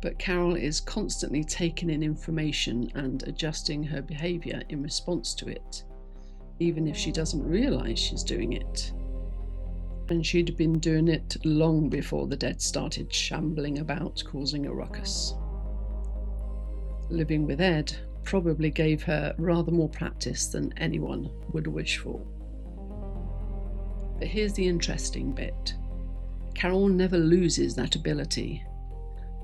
S1: But Carol is constantly taking in information and adjusting her behaviour in response to it, even if she doesn't realise she's doing it. And she'd been doing it long before the dead started shambling about, causing a ruckus. Living with Ed probably gave her rather more practice than anyone would wish for. But here's the interesting bit. Carol never loses that ability.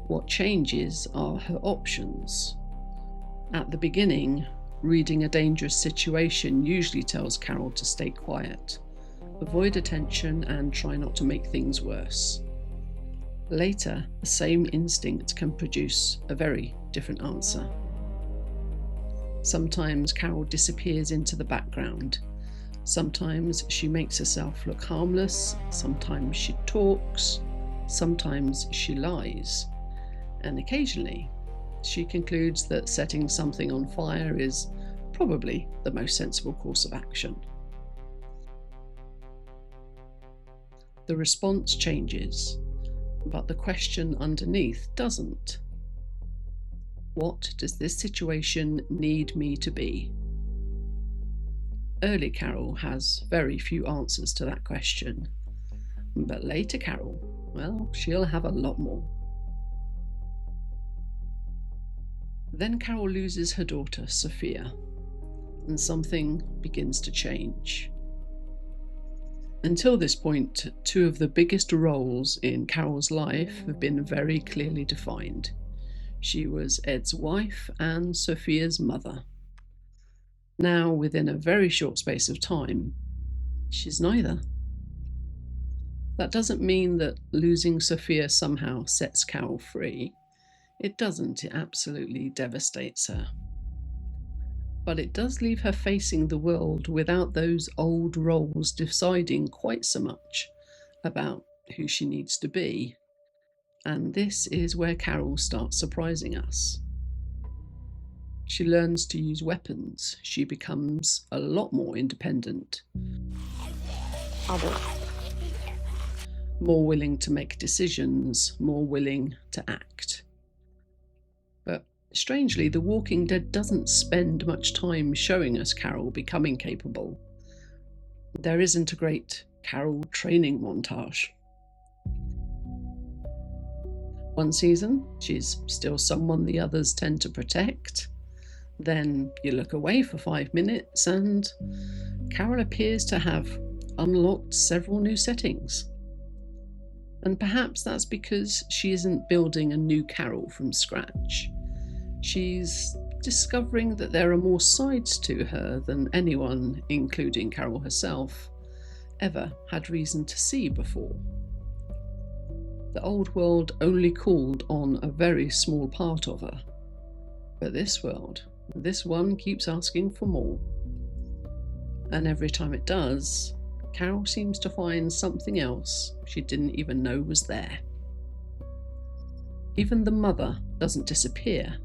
S1: What changes are her options. At the beginning, reading a dangerous situation usually tells Carol to stay quiet, avoid attention, and try not to make things worse. Later, the same instinct can produce a very different answer. Sometimes Carol disappears into the background. Sometimes she makes herself look harmless, sometimes she talks, sometimes she lies, and occasionally she concludes that setting something on fire is probably the most sensible course of action. The response changes, but the question underneath doesn't. What does this situation need me to be? Early Carol has very few answers to that question, but later Carol, well, she'll have a lot more. Then Carol loses her daughter, Sophia, and something begins to change. Until this point, two of the biggest roles in Carol's life have been very clearly defined. She was Ed's wife and Sophia's mother. Now, within a very short space of time, she's neither. That doesn't mean that losing Sophia somehow sets Carol free. It doesn't. It absolutely devastates her. But it does leave her facing the world without those old roles deciding quite so much about who she needs to be. And this is where Carol starts surprising us. She learns to use weapons. She becomes a lot more independent, more willing to make decisions, more willing to act. But strangely, The Walking Dead doesn't spend much time showing us Carol becoming capable. There isn't a great Carol training montage. One season, she's still someone the others tend to protect. Then you look away for 5 minutes and Carol appears to have unlocked several new settings. And perhaps that's because she isn't building a new Carol from scratch. She's discovering that there are more sides to her than anyone, including Carol herself, ever had reason to see before. The old world only called on a very small part of her. But this world, this one keeps asking for more. And every time it does, Carol seems to find something else she didn't even know was there. Even the mother doesn't disappear.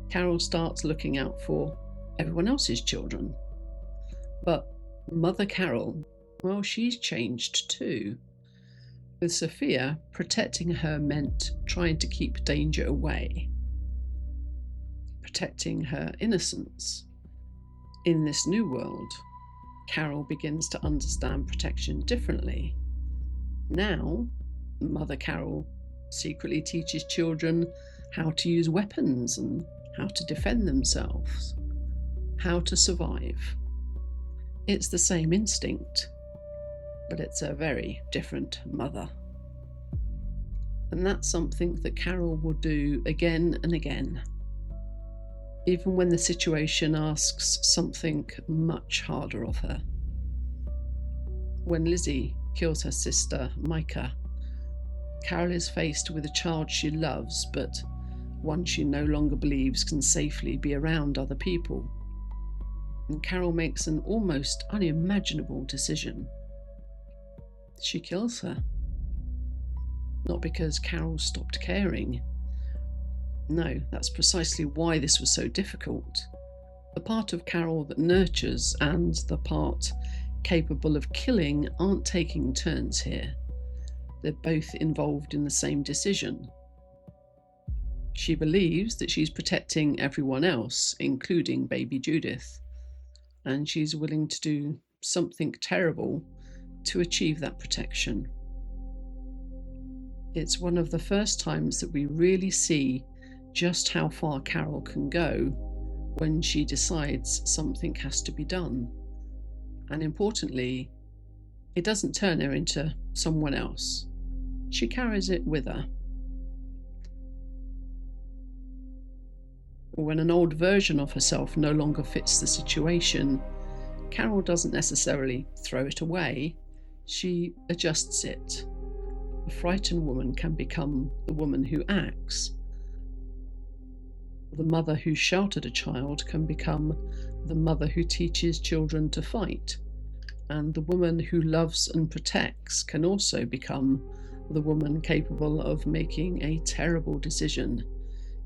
S1: Carol starts looking out for everyone else's children. But Mother Carol, well, she's changed too. With Sophia, protecting her meant trying to keep danger away, protecting her innocence. In this new world, Carol begins to understand protection differently. Now, Mother Carol secretly teaches children how to use weapons and how to defend themselves, how to survive. It's the same instinct, but it's a very different mother. And that's something that Carol will do again and again, even when the situation asks something much harder of her. When Lizzie kills her sister, Micah, Carol is faced with a child she loves, but one she no longer believes can safely be around other people. And Carol makes an almost unimaginable decision. She kills her. Not because Carol stopped caring. No, that's precisely why this was so difficult. The part of Carol that nurtures and the part capable of killing aren't taking turns here. They're both involved in the same decision. She believes that she's protecting everyone else, including baby Judith, and she's willing to do something terrible to achieve that protection. It's one of the first times that we really see just how far Carol can go when she decides something has to be done. And importantly, it doesn't turn her into someone else. She carries it with her. When an old version of herself no longer fits the situation, Carol doesn't necessarily throw it away, she adjusts it. A frightened woman can become the woman who acts. The mother who shouted a child can become the mother who teaches children to fight. And the woman who loves and protects can also become the woman capable of making a terrible decision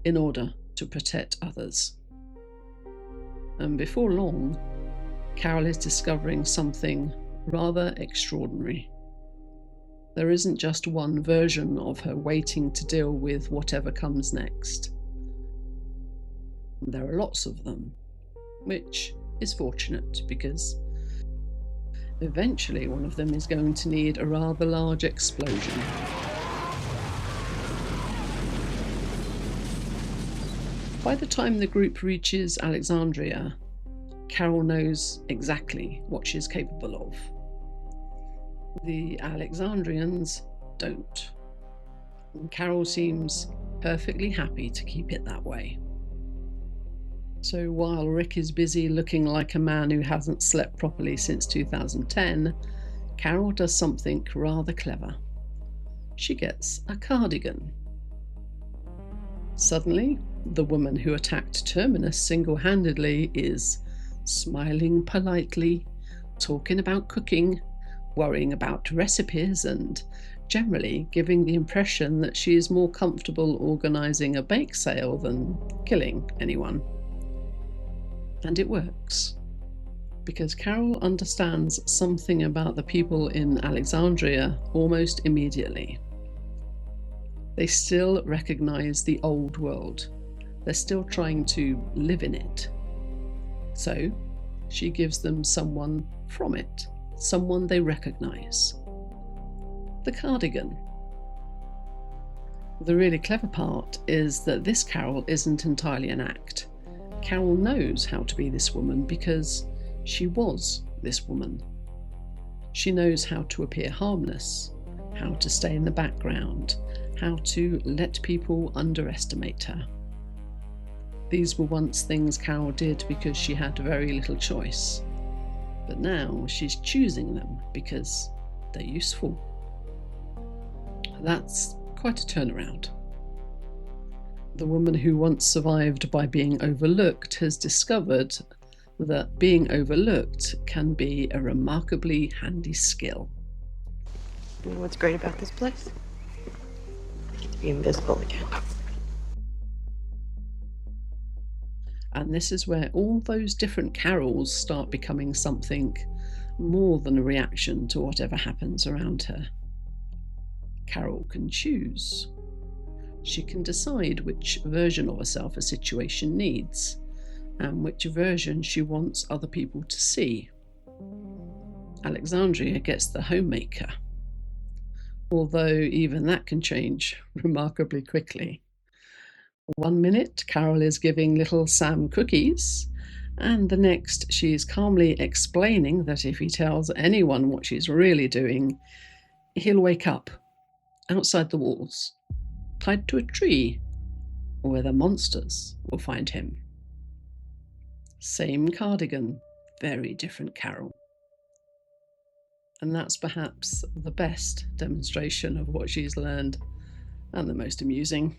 S1: in order to protect others. And before long, Carol is discovering something rather extraordinary. There isn't just one version of her waiting to deal with whatever comes next. There are lots of them, which is fortunate because eventually one of them is going to need a rather large explosion. By the time the group reaches Alexandria, Carol knows exactly what she's capable of. The Alexandrians don't. And Carol seems perfectly happy to keep it that way. So while Rick is busy looking like a man who hasn't slept properly since 2010, Carol does something rather clever. She gets a cardigan. Suddenly, the woman who attacked Terminus single-handedly is smiling politely, talking about cooking, worrying about recipes, and generally giving the impression that she is more comfortable organising a bake sale than killing anyone. And it works, because Carol understands something about the people in Alexandria almost immediately. They still recognise the old world. They're still trying to live in it. So she gives them someone from it, someone they recognise. The cardigan. The really clever part is that this Carol isn't entirely an act. Carol knows how to be this woman because she was this woman. She knows how to appear harmless, how to stay in the background, how to let people underestimate her. These were once things Carol did because she had very little choice, but now she's choosing them because they're useful. That's quite a turnaround. The woman who once survived by being overlooked has discovered that being overlooked can be a remarkably handy skill.
S2: You know what's great about this place? Be invisible again.
S1: And this is where all those different Carols start becoming something more than a reaction to whatever happens around her. Carol can choose. She can decide which version of herself a situation needs, and which version she wants other people to see. Alexandria gets the homemaker, although even that can change remarkably quickly. 1 minute, Carol is giving little Sam cookies, and the next she is calmly explaining that if he tells anyone what she's really doing, he'll wake up outside the walls, tied to a tree, where the monsters will find him. Same cardigan, very different Carol. And that's perhaps the best demonstration of what she's learned, and the most amusing.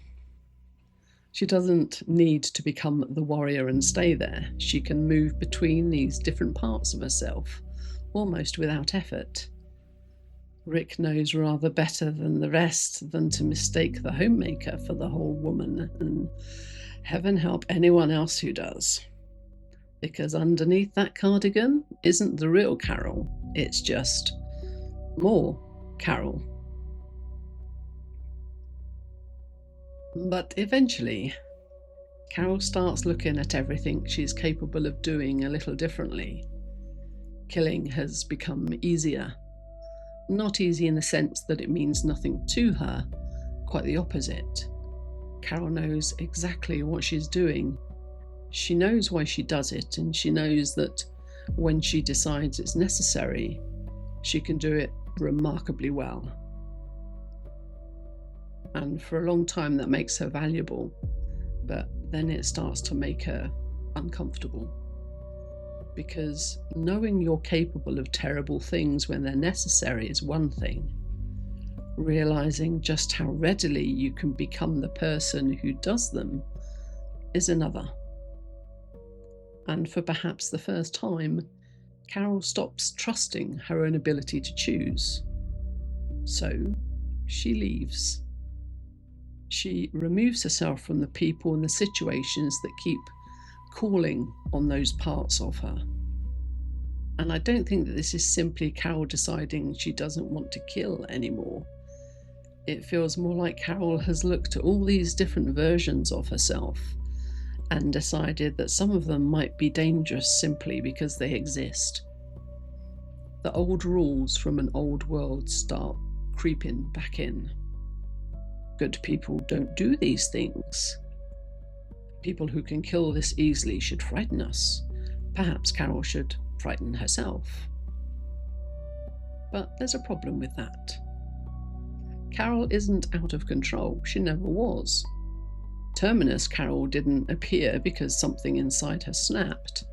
S1: She doesn't need to become the warrior and stay there. She can move between these different parts of herself, almost without effort. Rick knows rather better than the rest than to mistake the homemaker for the whole woman, and heaven help anyone else who does. Because underneath that cardigan isn't the real Carol, it's just more Carol. But eventually, Carol starts looking at everything she's capable of doing a little differently. Killing has become easier. Not easy in the sense that it means nothing to her, quite the opposite. Carol knows exactly what she's doing. She knows why she does it, and she knows that when she decides it's necessary, she can do it remarkably well. And for a long time that makes her valuable, but then it starts to make her uncomfortable. Because knowing you're capable of terrible things when they're necessary is one thing. Realizing just how readily you can become the person who does them is another. And for perhaps the first time, Carol stops trusting her own ability to choose. So she leaves. She removes herself from the people and the situations that keep calling on those parts of her. And I don't think that this is simply Carol deciding she doesn't want to kill anymore. It feels more like Carol has looked at all these different versions of herself and decided that some of them might be dangerous simply because they exist. The old rules from an old world start creeping back in. Good people don't do these things. People who can kill this easily should frighten us. Perhaps Carol should frighten herself. But there's a problem with that. Carol isn't out of control. She never was. Terminus Carol didn't appear because something inside her snapped.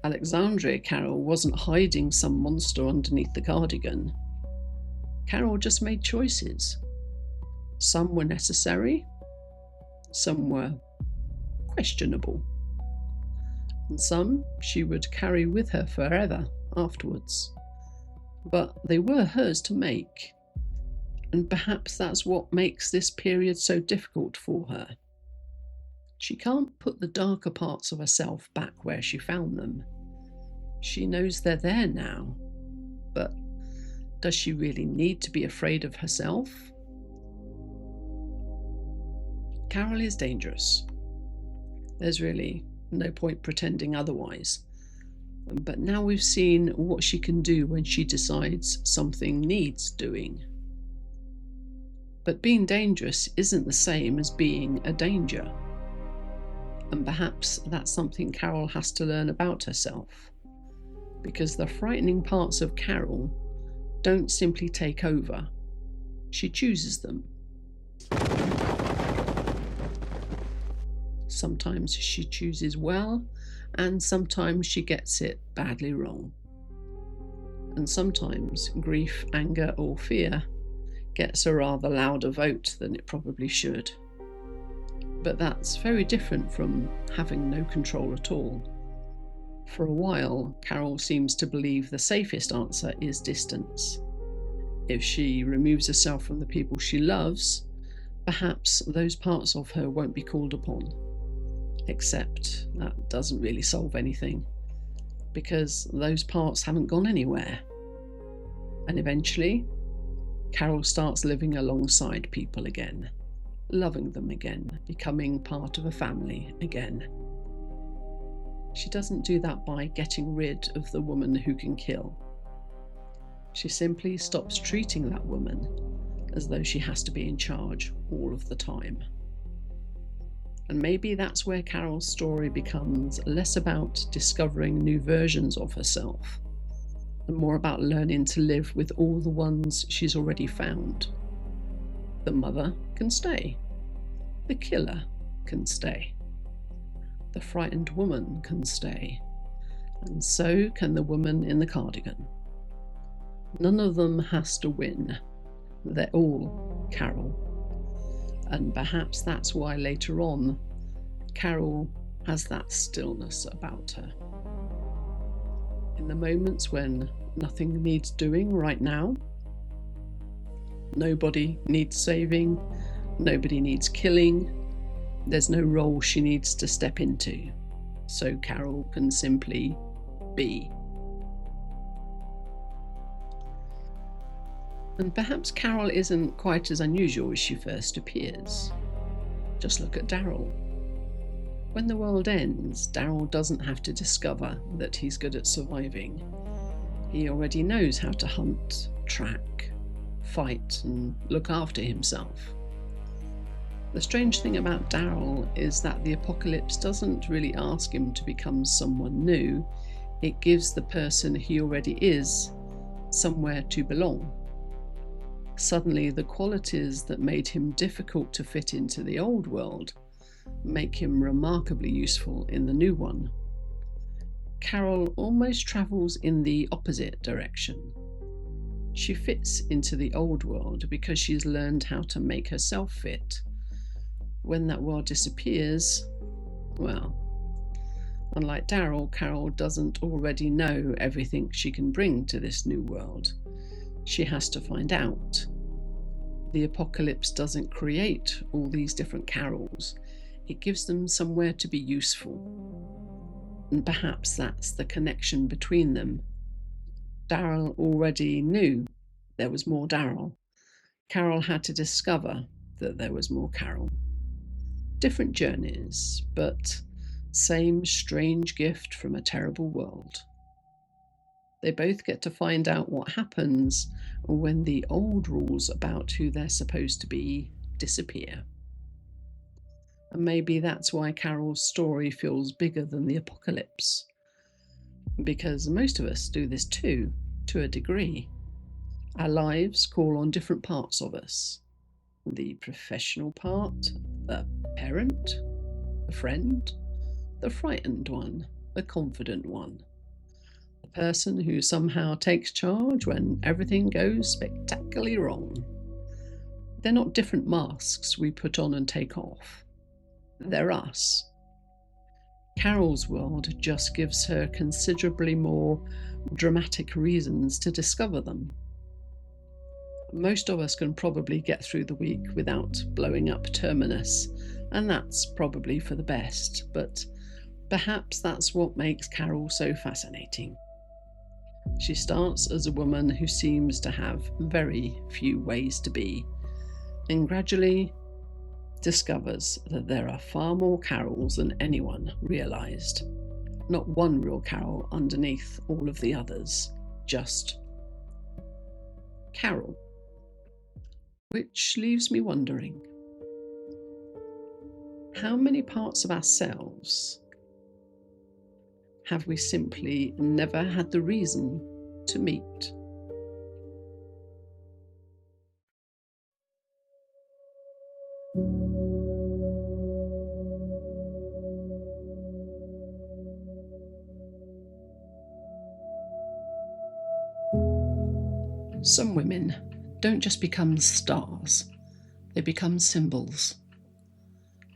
S1: Alexandria Carol wasn't hiding some monster underneath the cardigan. Carol just made choices. Some were necessary, some were questionable, and some she would carry with her forever afterwards. But they were hers to make, and perhaps that's what makes this period so difficult for her. She can't put the darker parts of herself back where she found them. She knows they're there now, but does she really need to be afraid of herself? Carol is dangerous. There's really no point pretending otherwise. But now we've seen what she can do when she decides something needs doing. But being dangerous isn't the same as being a danger. And perhaps that's something Carol has to learn about herself. Because the frightening parts of Carol don't simply take over. She chooses them. Sometimes she chooses well, and sometimes she gets it badly wrong. And sometimes grief, anger, or fear gets a rather louder vote than it probably should. But that's very different from having no control at all. For a while, Carol seems to believe the safest answer is distance. If she removes herself from the people she loves, perhaps those parts of her won't be called upon. Except that doesn't really solve anything, because those parts haven't gone anywhere. And eventually, Carol starts living alongside people again, loving them again, becoming part of a family again. She doesn't do that by getting rid of the woman who can kill. She simply stops treating that woman as though she has to be in charge all of the time. And maybe that's where Carol's story becomes less about discovering new versions of herself and more about learning to live with all the ones she's already found. The mother can stay. The killer can stay. The frightened woman can stay. And so can the woman in the cardigan. None of them has to win. They're all Carol. And perhaps that's why later on, Carol has that stillness about her. In the moments when nothing needs doing right now, nobody needs saving, nobody needs killing, there's no role she needs to step into. So Carol can simply be. And perhaps Carol isn't quite as unusual as she first appears. Just look at Daryl. When the world ends, Daryl doesn't have to discover that he's good at surviving. He already knows how to hunt, track, fight, and look after himself. The strange thing about Daryl is that the apocalypse doesn't really ask him to become someone new. It gives the person he already is somewhere to belong. Suddenly, the qualities that made him difficult to fit into the old world make him remarkably useful in the new one. Carol almost travels in the opposite direction. She fits into the old world because she's learned how to make herself fit. When that world disappears, well, unlike Daryl, Carol doesn't already know everything she can bring to this new world. She has to find out. The apocalypse doesn't create all these different Carols. It gives them somewhere to be useful. And perhaps that's the connection between them. Daryl already knew there was more Daryl. Carol had to discover that there was more Carol. Different journeys, but same strange gift from a terrible world. They both get to find out what happens when the old rules about who they're supposed to be disappear. And maybe that's why Carol's story feels bigger than the apocalypse. Because most of us do this too, to a degree. Our lives call on different parts of us. The professional part, the parent, the friend, the frightened one, the confident one. The person who somehow takes charge when everything goes spectacularly wrong. They're not different masks we put on and take off. They're us. Carol's world just gives her considerably more dramatic reasons to discover them. Most of us can probably get through the week without blowing up Terminus, and that's probably for the best, but perhaps that's what makes Carol so fascinating. She starts as a woman who seems to have very few ways to be, and gradually discovers that there are far more Carols than anyone realised. Not one real Carol underneath all of the others, just Carol. Which leaves me wondering, how many parts of ourselves have we simply never had the reason to meet? Some women don't just become stars, they become symbols.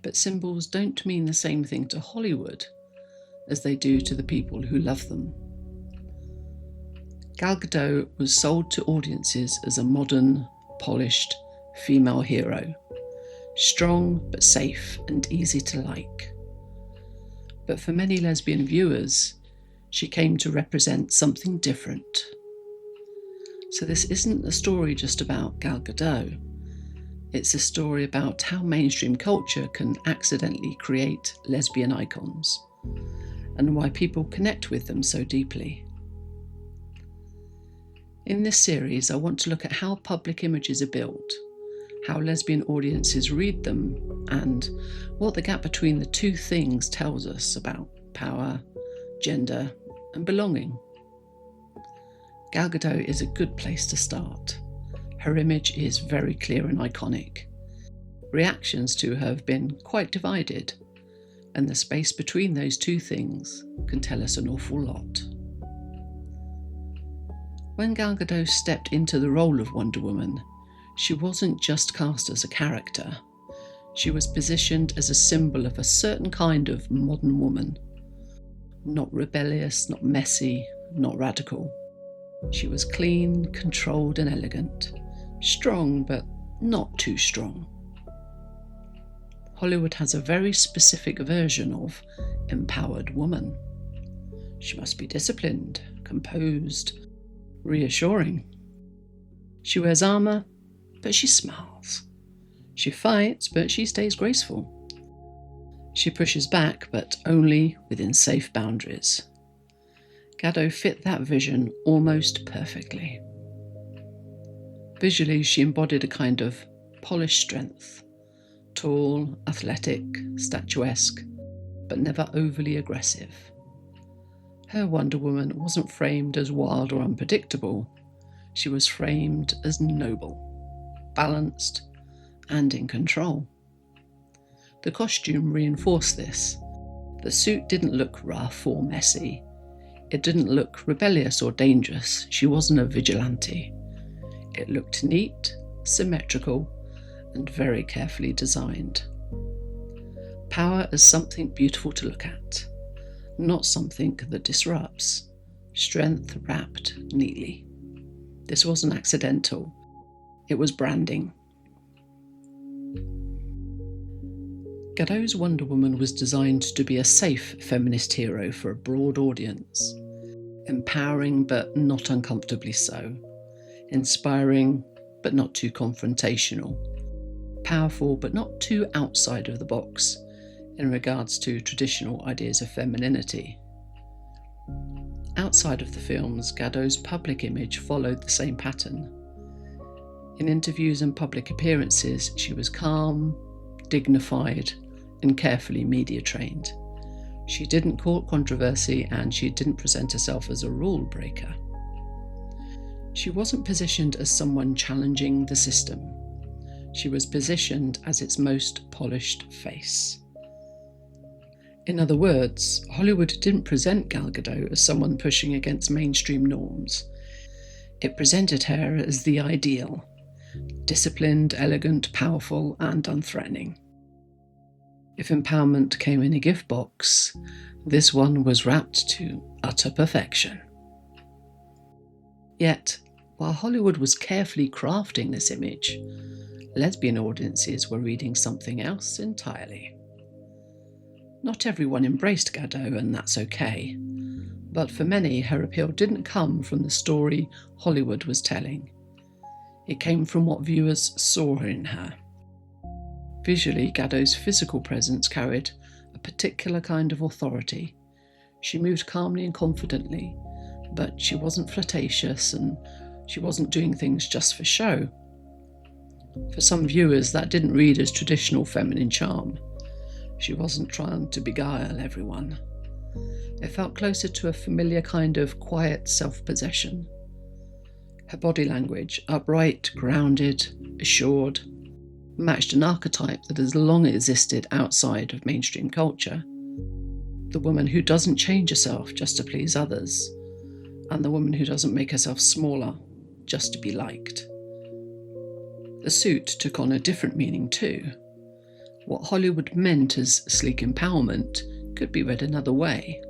S1: But symbols don't mean the same thing to Hollywood as they do to the people who love them. Gal Gadot was sold to audiences as a modern, polished female hero, strong but safe and easy to like. But for many lesbian viewers, she came to represent something different. So this isn't a story just about Gal Gadot. It's a story about how mainstream culture can accidentally create lesbian icons and why people connect with them so deeply. In this series, I want to look at how public images are built, how lesbian audiences read them, and what the gap between the two things tells us about power, gender, and belonging. Gal Gadot is a good place to start. Her image is very clear and iconic. Reactions to her have been quite divided, and the space between those two things can tell us an awful lot. When Gal Gadot stepped into the role of Wonder Woman, she wasn't just cast as a character. She was positioned as a symbol of a certain kind of modern woman. Not rebellious, not messy, not radical. She was clean, controlled and elegant. Strong, but not too strong. Hollywood has a very specific version of empowered woman. She must be disciplined, composed, reassuring. She wears armour, but she smiles. She fights, but she stays graceful. She pushes back, but only within safe boundaries. Gadot fit that vision almost perfectly. Visually, she embodied a kind of polished strength, tall, athletic, statuesque, but never overly aggressive. Her Wonder Woman wasn't framed as wild or unpredictable. She was framed as noble, balanced, and in control. The costume reinforced this. The suit didn't look rough or messy. It didn't look rebellious or dangerous. She wasn't a vigilante. It looked neat, symmetrical, and very carefully designed. Power as something beautiful to look at, not something that disrupts. Strength wrapped neatly. This wasn't accidental. It was branding. Gadot's Wonder Woman was designed to be a safe feminist hero for a broad audience. Empowering but not uncomfortably so. Inspiring but not too confrontational. Powerful but not too outside of the box in regards to traditional ideas of femininity. Outside of the films, Gadot's public image followed the same pattern. In interviews and public appearances, she was calm, dignified, and carefully media trained. She didn't court controversy and she didn't present herself as a rule breaker. She wasn't positioned as someone challenging the system. She was positioned as its most polished face. In other words, Hollywood didn't present Gal Gadot as someone pushing against mainstream norms. It presented her as the ideal, disciplined, elegant, powerful, and unthreatening. If empowerment came in a gift box, this one was wrapped to utter perfection. Yet, while Hollywood was carefully crafting this image, lesbian audiences were reading something else entirely. Not everyone embraced Gadot, and that's okay. But for many, her appeal didn't come from the story Hollywood was telling. It came from what viewers saw in her. Visually, Gadot's physical presence carried a particular kind of authority. She moved calmly and confidently, but she wasn't flirtatious and she wasn't doing things just for show. For some viewers, that didn't read as traditional feminine charm. She wasn't trying to beguile everyone. It felt closer to a familiar kind of quiet self-possession. Her body language, upright, grounded, assured, matched an archetype that has long existed outside of mainstream culture. The woman who doesn't change herself just to please others, and the woman who doesn't make herself smaller just to be liked. The suit took on a different meaning too. What Hollywood meant as sleek empowerment could be read another way.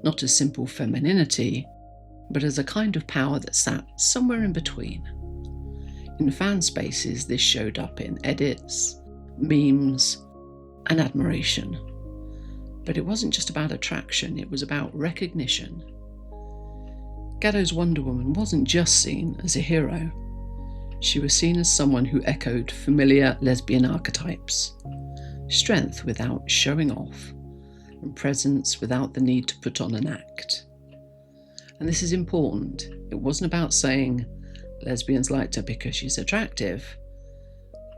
S1: Not as simple femininity, but as a kind of power that sat somewhere in between. In fan spaces, this showed up in edits, memes, and admiration. But it wasn't just about attraction, it was about recognition. Gadot's Wonder Woman wasn't just seen as a hero. She was seen as someone who echoed familiar lesbian archetypes. Strength without showing off, and presence without the need to put on an act. And this is important. It wasn't about saying lesbians liked her because she's attractive.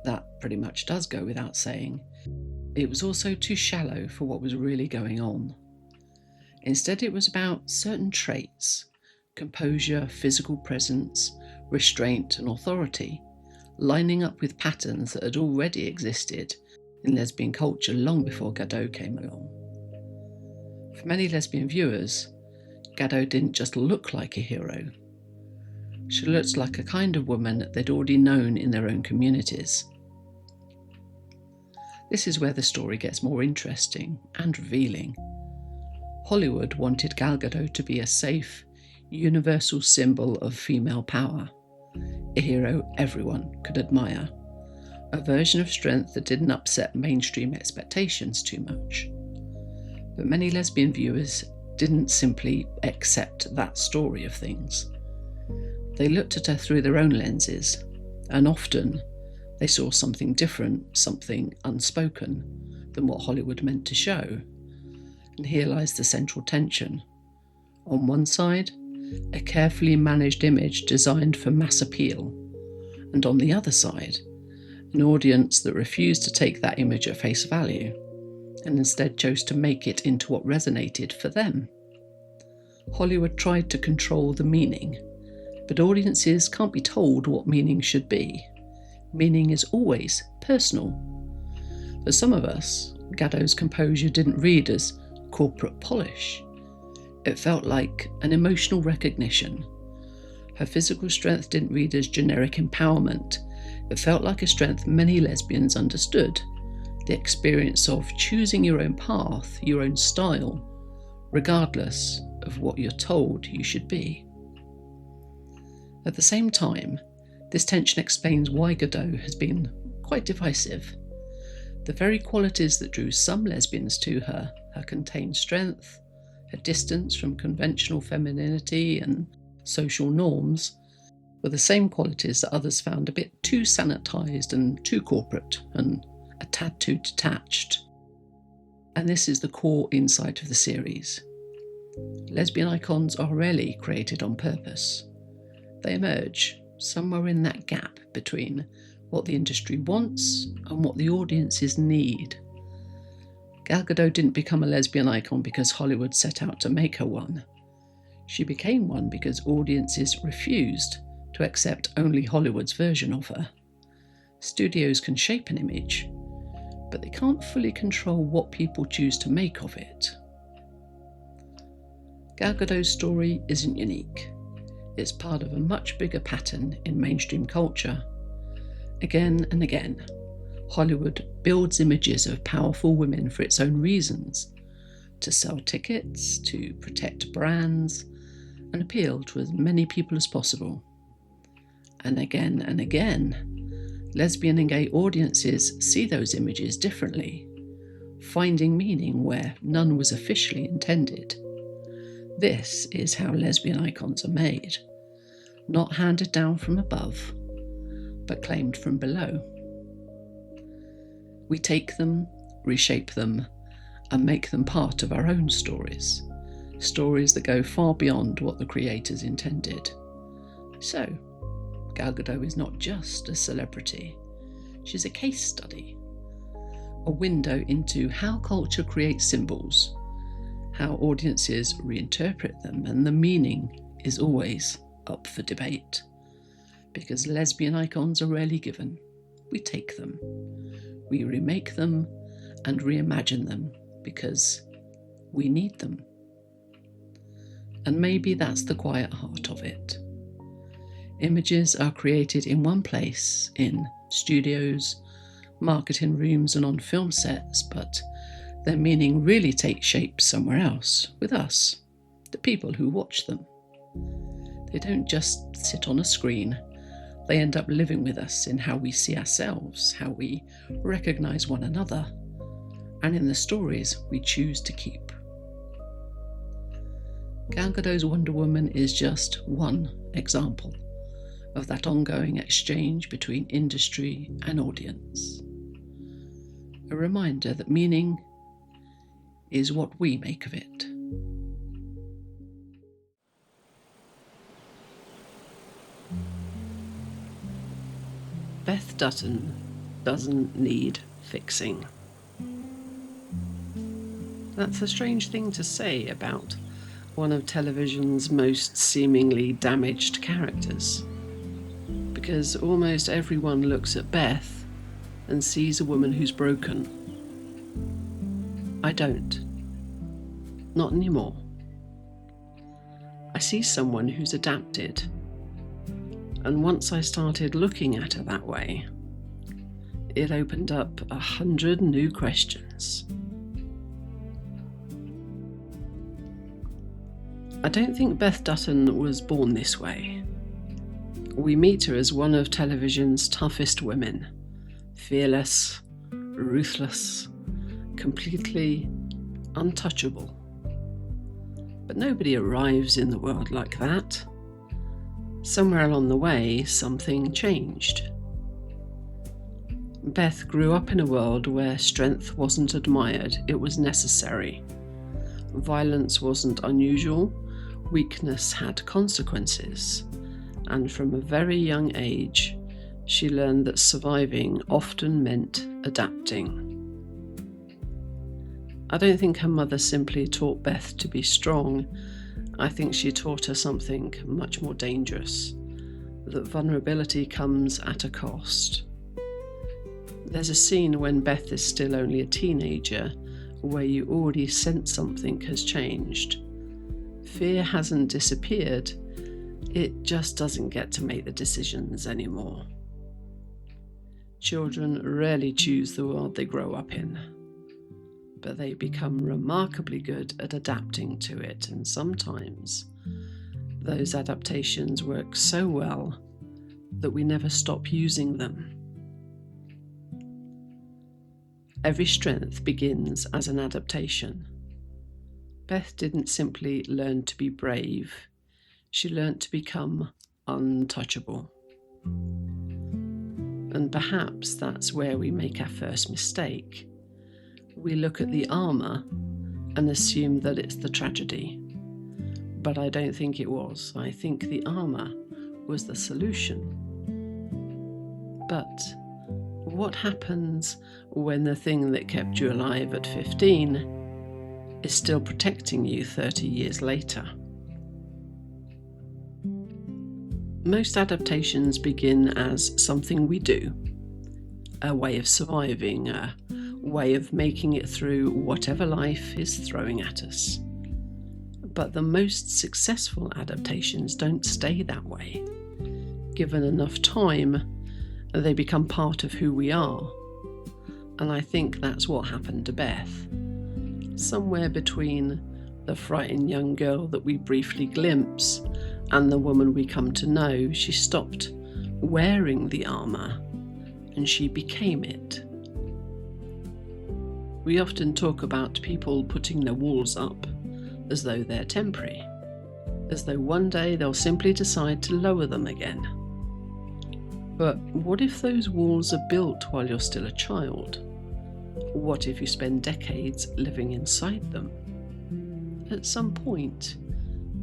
S1: That pretty much does go without saying. It was also too shallow for what was really going on. Instead, it was about certain traits: composure, physical presence, restraint, and authority, lining up with patterns that had already existed in lesbian culture long before Gadot came along. For many lesbian viewers, Gadot didn't just look like a hero. She looked like a kind of woman they'd already known in their own communities. This is where the story gets more interesting and revealing. Hollywood wanted Gal Gadot to be a safe, universal symbol of female power, a hero everyone could admire, a version of strength that didn't upset mainstream expectations too much. But many lesbian viewers didn't simply accept that story of things. They looked at her through their own lenses, and often they saw something different, something unspoken, than what Hollywood meant to show. And here lies the central tension. On one side, a carefully managed image designed for mass appeal, and on the other side, an audience that refused to take that image at face value, and instead chose to make it into what resonated for them. Hollywood tried to control the meaning, but audiences can't be told what meaning should be. Meaning is always personal. For some of us, Gadot's composure didn't read as corporate polish. It felt like an emotional recognition. Her physical strength didn't read as generic empowerment. It felt like a strength many lesbians understood, the experience of choosing your own path, your own style, regardless of what you're told you should be. At the same time, this tension explains why Gadot has been quite divisive. The very qualities that drew some lesbians to her contained strength, her distance from conventional femininity and social norms, were the same qualities that others found a bit too sanitised and too corporate and a tad too detached. And this is the core insight of the series. Lesbian icons are rarely created on purpose. They emerge somewhere in that gap between what the industry wants and what the audiences need. Gal Gadot didn't become a lesbian icon because Hollywood set out to make her one. She became one because audiences refused to accept only Hollywood's version of her. Studios can shape an image, but they can't fully control what people choose to make of it. Gal Gadot's story isn't unique. It's part of a much bigger pattern in mainstream culture. Again and again, Hollywood builds images of powerful women for its own reasons, to sell tickets, to protect brands, and appeal to as many people as possible. And again, lesbian and gay audiences see those images differently, finding meaning where none was officially intended. This is how lesbian icons are made, not handed down from above, but claimed from below. We take them, reshape them, and make them part of our own stories, stories that go far beyond what the creators intended. So, Gal Gadot is not just a celebrity, she's a case study, a window into how culture creates symbols, how audiences reinterpret them, and the meaning is always up for debate. Because lesbian icons are rarely given, we take them, we remake them and reimagine them because we need them. And maybe that's the quiet heart of it. Images are created in one place, in studios, marketing rooms and on film sets, but their meaning really takes shape somewhere else, with us, the people who watch them. They don't just sit on a screen, they end up living with us in how we see ourselves, how we recognise one another, and in the stories we choose to keep. Gal Gadot's Wonder Woman is just one example of that ongoing exchange between industry and audience. A reminder that meaning is what we make of it. Beth Dutton doesn't need fixing. That's a strange thing to say about one of television's most seemingly damaged characters, because almost everyone looks at Beth and sees a woman who's broken. I don't. Not anymore. I see someone who's adapted. And once I started looking at her that way, it opened up 100 new questions. I don't think Beth Dutton was born this way. We meet her as one of television's toughest women, fearless, ruthless, completely untouchable. But nobody arrives in the world like that. Somewhere along the way, something changed. Beth grew up in a world where strength wasn't admired, it was necessary. Violence wasn't unusual, weakness had consequences. And from a very young age, she learned that surviving often meant adapting. I don't think her mother simply taught Beth to be strong. I think she taught her something much more dangerous, that vulnerability comes at a cost. There's a scene when Beth is still only a teenager where you already sense something has changed. Fear hasn't disappeared, it just doesn't get to make the decisions anymore. Children rarely choose the world they grow up in, but they become remarkably good at adapting to it, and sometimes those adaptations work so well that we never stop using them. Every strength begins as an adaptation. Beth didn't simply learn to be brave, she learned to become untouchable. And perhaps that's where we make our first mistake. We look at the armour and assume that it's the tragedy. But I don't think it was. I think the armour was the solution. But what happens when the thing that kept you alive at 15 is still protecting you 30 years later? Most adaptations begin as something we do, a way of surviving, a way of making it through whatever life is throwing at us. But the most successful adaptations don't stay that way. Given enough time, they become part of who we are. And I think that's what happened to Beth. Somewhere between the frightened young girl that we briefly glimpse and the woman we come to know, she stopped wearing the armour and she became it. We often talk about people putting their walls up as though they're temporary, as though one day they'll simply decide to lower them again. But what if those walls are built while you're still a child? What if you spend decades living inside them? At some point,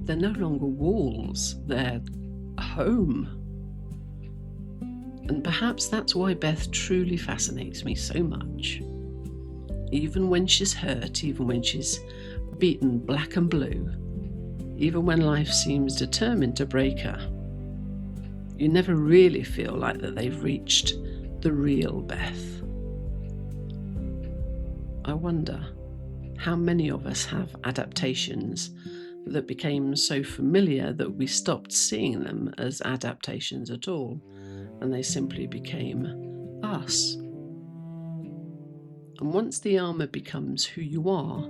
S1: they're no longer walls, they're home. And perhaps that's why Beth truly fascinates me so much. Even when she's hurt, even when she's beaten black and blue, even when life seems determined to break her, you never really feel like that they've reached the real Beth. I wonder how many of us have adaptations that became so familiar that we stopped seeing them as adaptations at all, and they simply became us. And once the armour becomes who you are,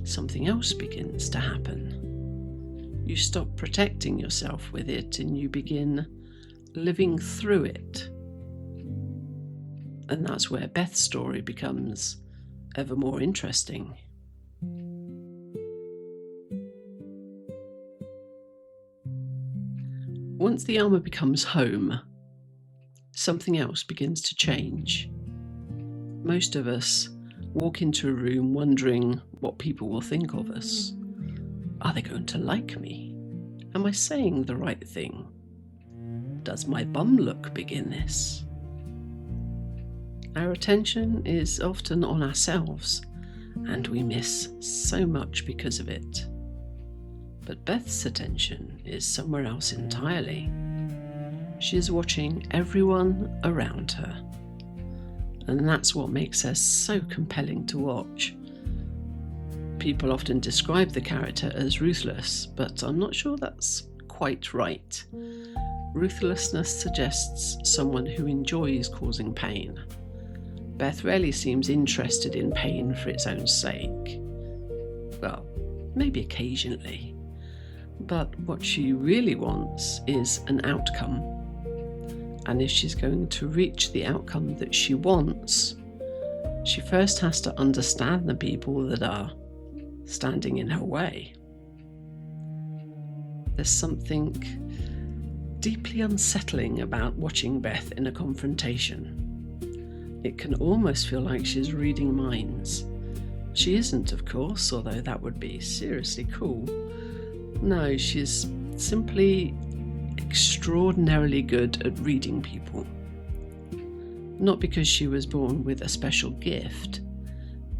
S1: something else begins to happen. You stop protecting yourself with it and you begin living through it. And that's where Beth's story becomes ever more interesting. Once the armour becomes home, something else begins to change. Most of us walk into a room wondering what people will think of us. Are they going to like me? Am I saying the right thing? Does my bum look big in this? Our attention is often on ourselves, and we miss so much because of it. But Beth's attention is somewhere else entirely. She is watching everyone around her, and that's what makes her so compelling to watch. People often describe the character as ruthless, but I'm not sure that's quite right. Ruthlessness suggests someone who enjoys causing pain. Beth rarely seems interested in pain for its own sake. Well, maybe occasionally. But what she really wants is an outcome. And if she's going to reach the outcome that she wants, she first has to understand the people that are standing in her way. There's something deeply unsettling about watching Beth in a confrontation. It can almost feel like she's reading minds. She isn't, of course, although that would be seriously cool. No, she's simply extraordinarily good at reading people. Not because she was born with a special gift,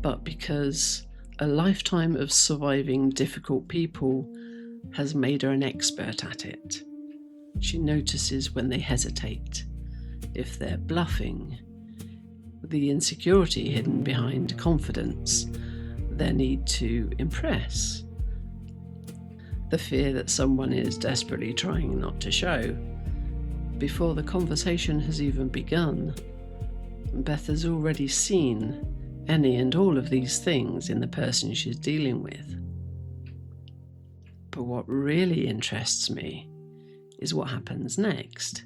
S1: but because a lifetime of surviving difficult people has made her an expert at it. She notices when they hesitate, if they're bluffing, the insecurity hidden behind confidence, their need to impress, the fear that someone is desperately trying not to show. Before the conversation has even begun, Beth has already seen any and all of these things in the person she's dealing with. But what really interests me is what happens next.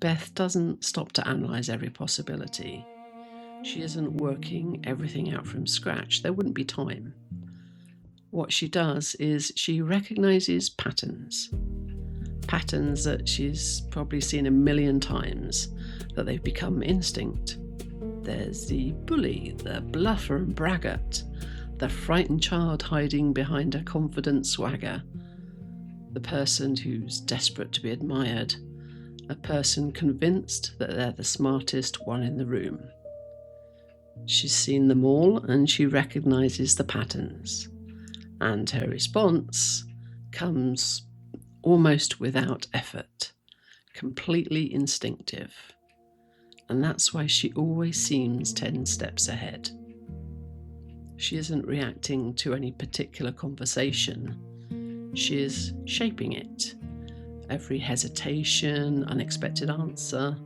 S1: Beth doesn't stop to analyse every possibility. She isn't working everything out from scratch. There wouldn't be time. What she does is she recognises patterns that she's probably seen a million times, that they've become instinct. There's the bully, the bluffer and braggart, the frightened child hiding behind a confident swagger, the person who's desperate to be admired, a person convinced that they're the smartest one in the room. She's seen them all and she recognises the patterns, and her response comes almost without effort, completely instinctive. And that's why she always seems 10 steps ahead. She isn't reacting to any particular conversation. She is shaping it. Every hesitation, unexpected answer,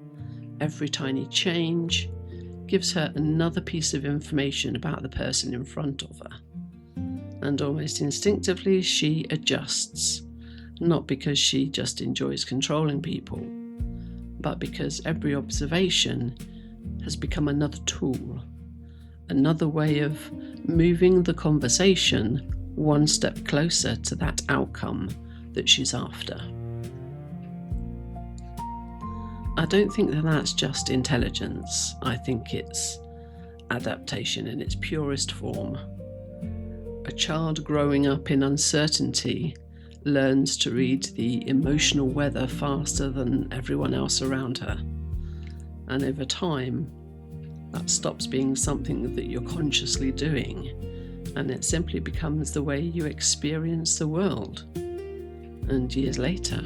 S1: every tiny change gives her another piece of information about the person in front of her. And almost instinctively, she adjusts, not because she just enjoys controlling people, but because every observation has become another tool, another way of moving the conversation one step closer to that outcome that she's after. I don't think that that's just intelligence. I think it's adaptation in its purest form. A child growing up in uncertainty learns to read the emotional weather faster than everyone else around her. And over time, that stops being something that you're consciously doing, and it simply becomes the way you experience the world. And years later,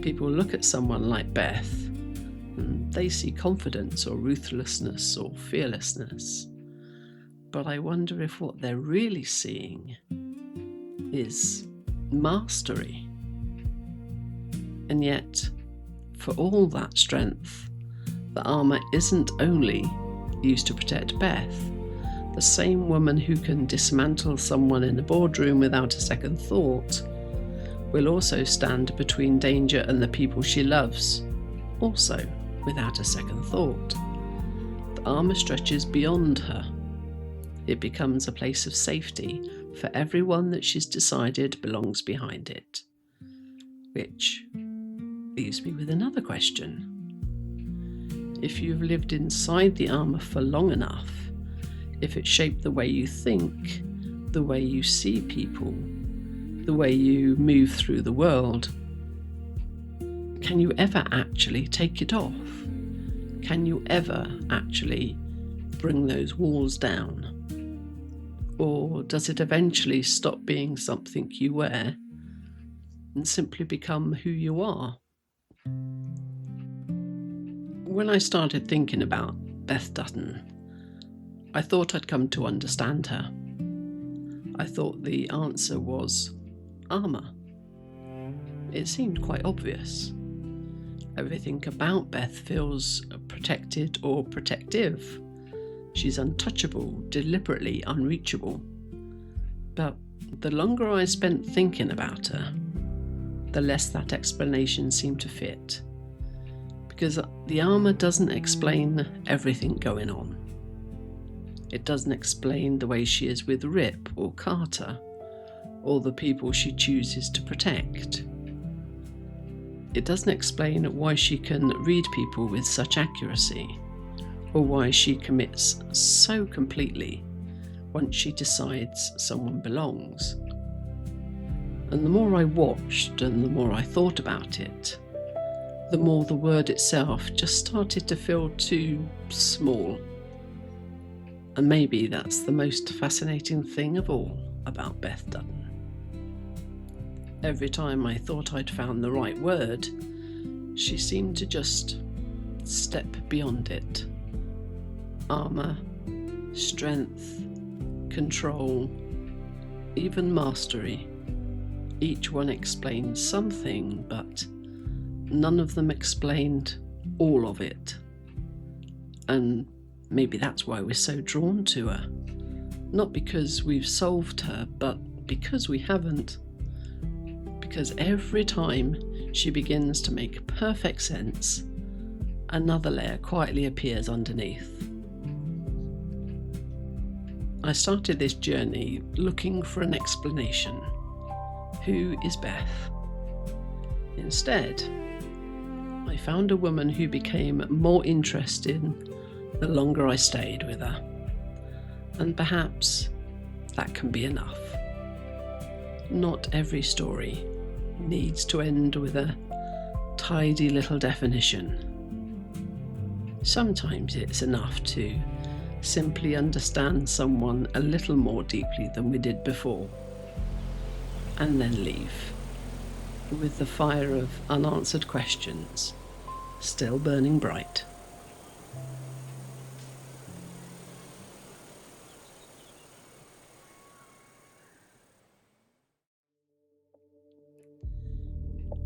S1: people look at someone like Beth, and they see confidence or ruthlessness or fearlessness. But I wonder if what they're really seeing is mastery. And yet, for all that strength, the armour isn't only used to protect Beth. The same woman who can dismantle someone in a boardroom without a second thought will also stand between danger and the people she loves, also without a second thought. The armour stretches beyond her. It becomes a place of safety for everyone that she's decided belongs behind it. Which leaves me with another question. If you've lived inside the armour for long enough, if it shaped the way you think, the way you see people, the way you move through the world, can you ever actually take it off? Can you ever actually bring those walls down? Or does it eventually stop being something you wear and simply become who you are? When I started thinking about Beth Dutton, I thought I'd come to understand her. I thought the answer was armour. It seemed quite obvious. Everything about Beth feels protected or protective. She's untouchable, deliberately unreachable. But the longer I spent thinking about her, the less that explanation seemed to fit. Because the armour doesn't explain everything going on. It doesn't explain the way she is with Rip or Carter, or the people she chooses to protect. It doesn't explain why she can read people with such accuracy, or why she commits so completely once she decides someone belongs. And the more I watched and the more I thought about it, the more the word itself just started to feel too small. And maybe that's the most fascinating thing of all about Beth Dutton. Every time I thought I'd found the right word, she seemed to just step beyond it. armour, strength, control, even mastery. Each one explained something, but none of them explained all of it. And maybe that's why we're so drawn to her. Not because we've solved her, but because we haven't. Because every time she begins to make perfect sense, another layer quietly appears underneath. I started this journey looking for an explanation. Who is Beth? Instead, I found a woman who became more interesting the longer I stayed with her. And perhaps that can be enough. Not every story needs to end with a tidy little definition. Sometimes it's enough to simply understand someone a little more deeply than we did before, and then leave, with the fire of unanswered questions still burning bright.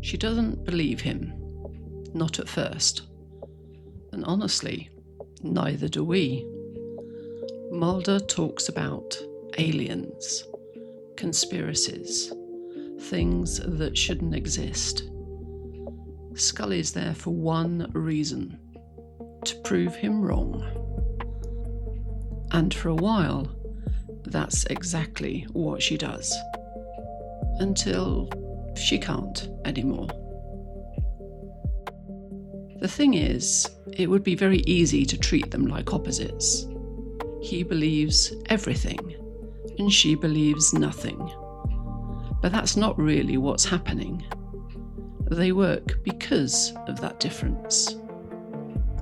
S1: She doesn't believe him, not at first. And honestly, neither do we. Mulder talks about aliens, conspiracies, things that shouldn't exist. Scully's there for one reason: to prove him wrong. And for a while, that's exactly what she does. Until she can't anymore. The thing is, it would be very easy to treat them like opposites. He believes everything, and she believes nothing. But that's not really what's happening. They work because of that difference.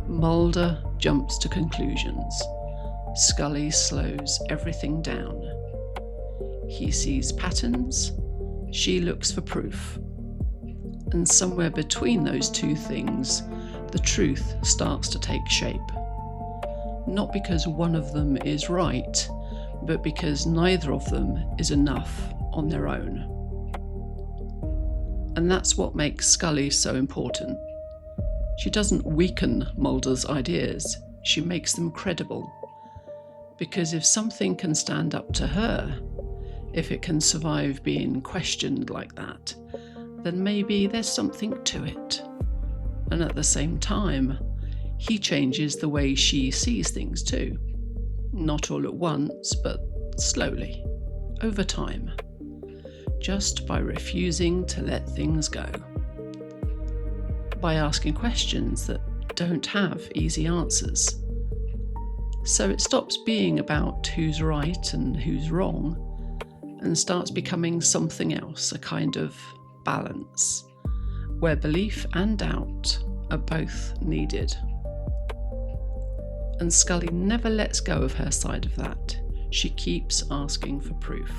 S1: Mulder jumps to conclusions. Scully slows everything down. He sees patterns, she looks for proof. And somewhere between those two things, the truth starts to take shape. Not because one of them is right, but because neither of them is enough on their own. And that's what makes Scully so important. She doesn't weaken Mulder's ideas, she makes them credible. Because if something can stand up to her, if it can survive being questioned like that, then maybe there's something to it. And at the same time, he changes the way she sees things too. Not all at once, but slowly, over time, just by refusing to let things go. By asking questions that don't have easy answers. So it stops being about who's right and who's wrong, and starts becoming something else, a kind of balance, where belief and doubt are both needed. And Scully never lets go of her side of that. She keeps asking for proof,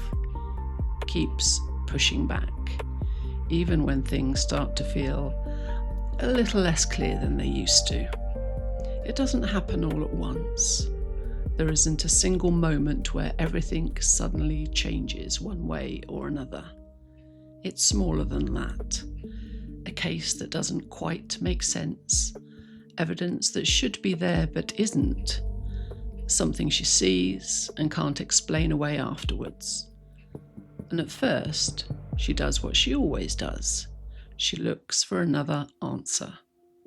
S1: keeps pushing back, even when things start to feel a little less clear than they used to. It doesn't happen all at once. There isn't a single moment where everything suddenly changes one way or another. It's smaller than that. A case that doesn't quite make sense. Evidence that should be there but isn't. Something she sees and can't explain away afterwards. And at first, she does what she always does. She looks for another answer,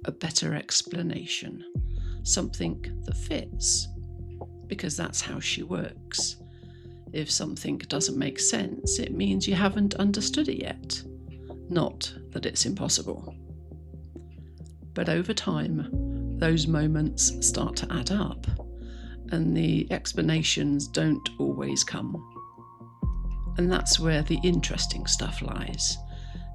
S1: a better explanation, something that fits. Because that's how she works. If something doesn't make sense, it means you haven't understood it yet. Not that it's impossible. But over time, those moments start to add up, and the explanations don't always come. And that's where the interesting stuff lies,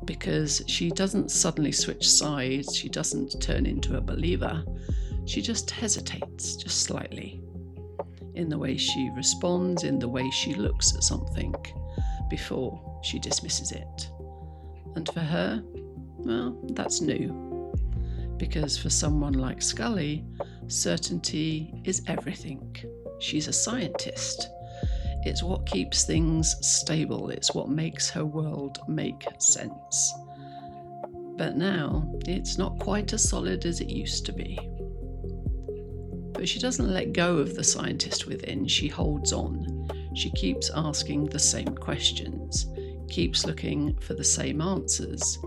S1: because she doesn't suddenly switch sides, she doesn't turn into a believer, she just hesitates, just slightly. In the way she responds, in the way she looks at something before she dismisses it. And for her, well, that's new. Because for someone like Scully, Certainty is everything. She's a scientist. It's what keeps things stable. It's what makes her world make sense. But now, it's not quite as solid as it used to be. But she doesn't let go of the scientist within. She holds on. She keeps asking the same questions, keeps looking for the same answers,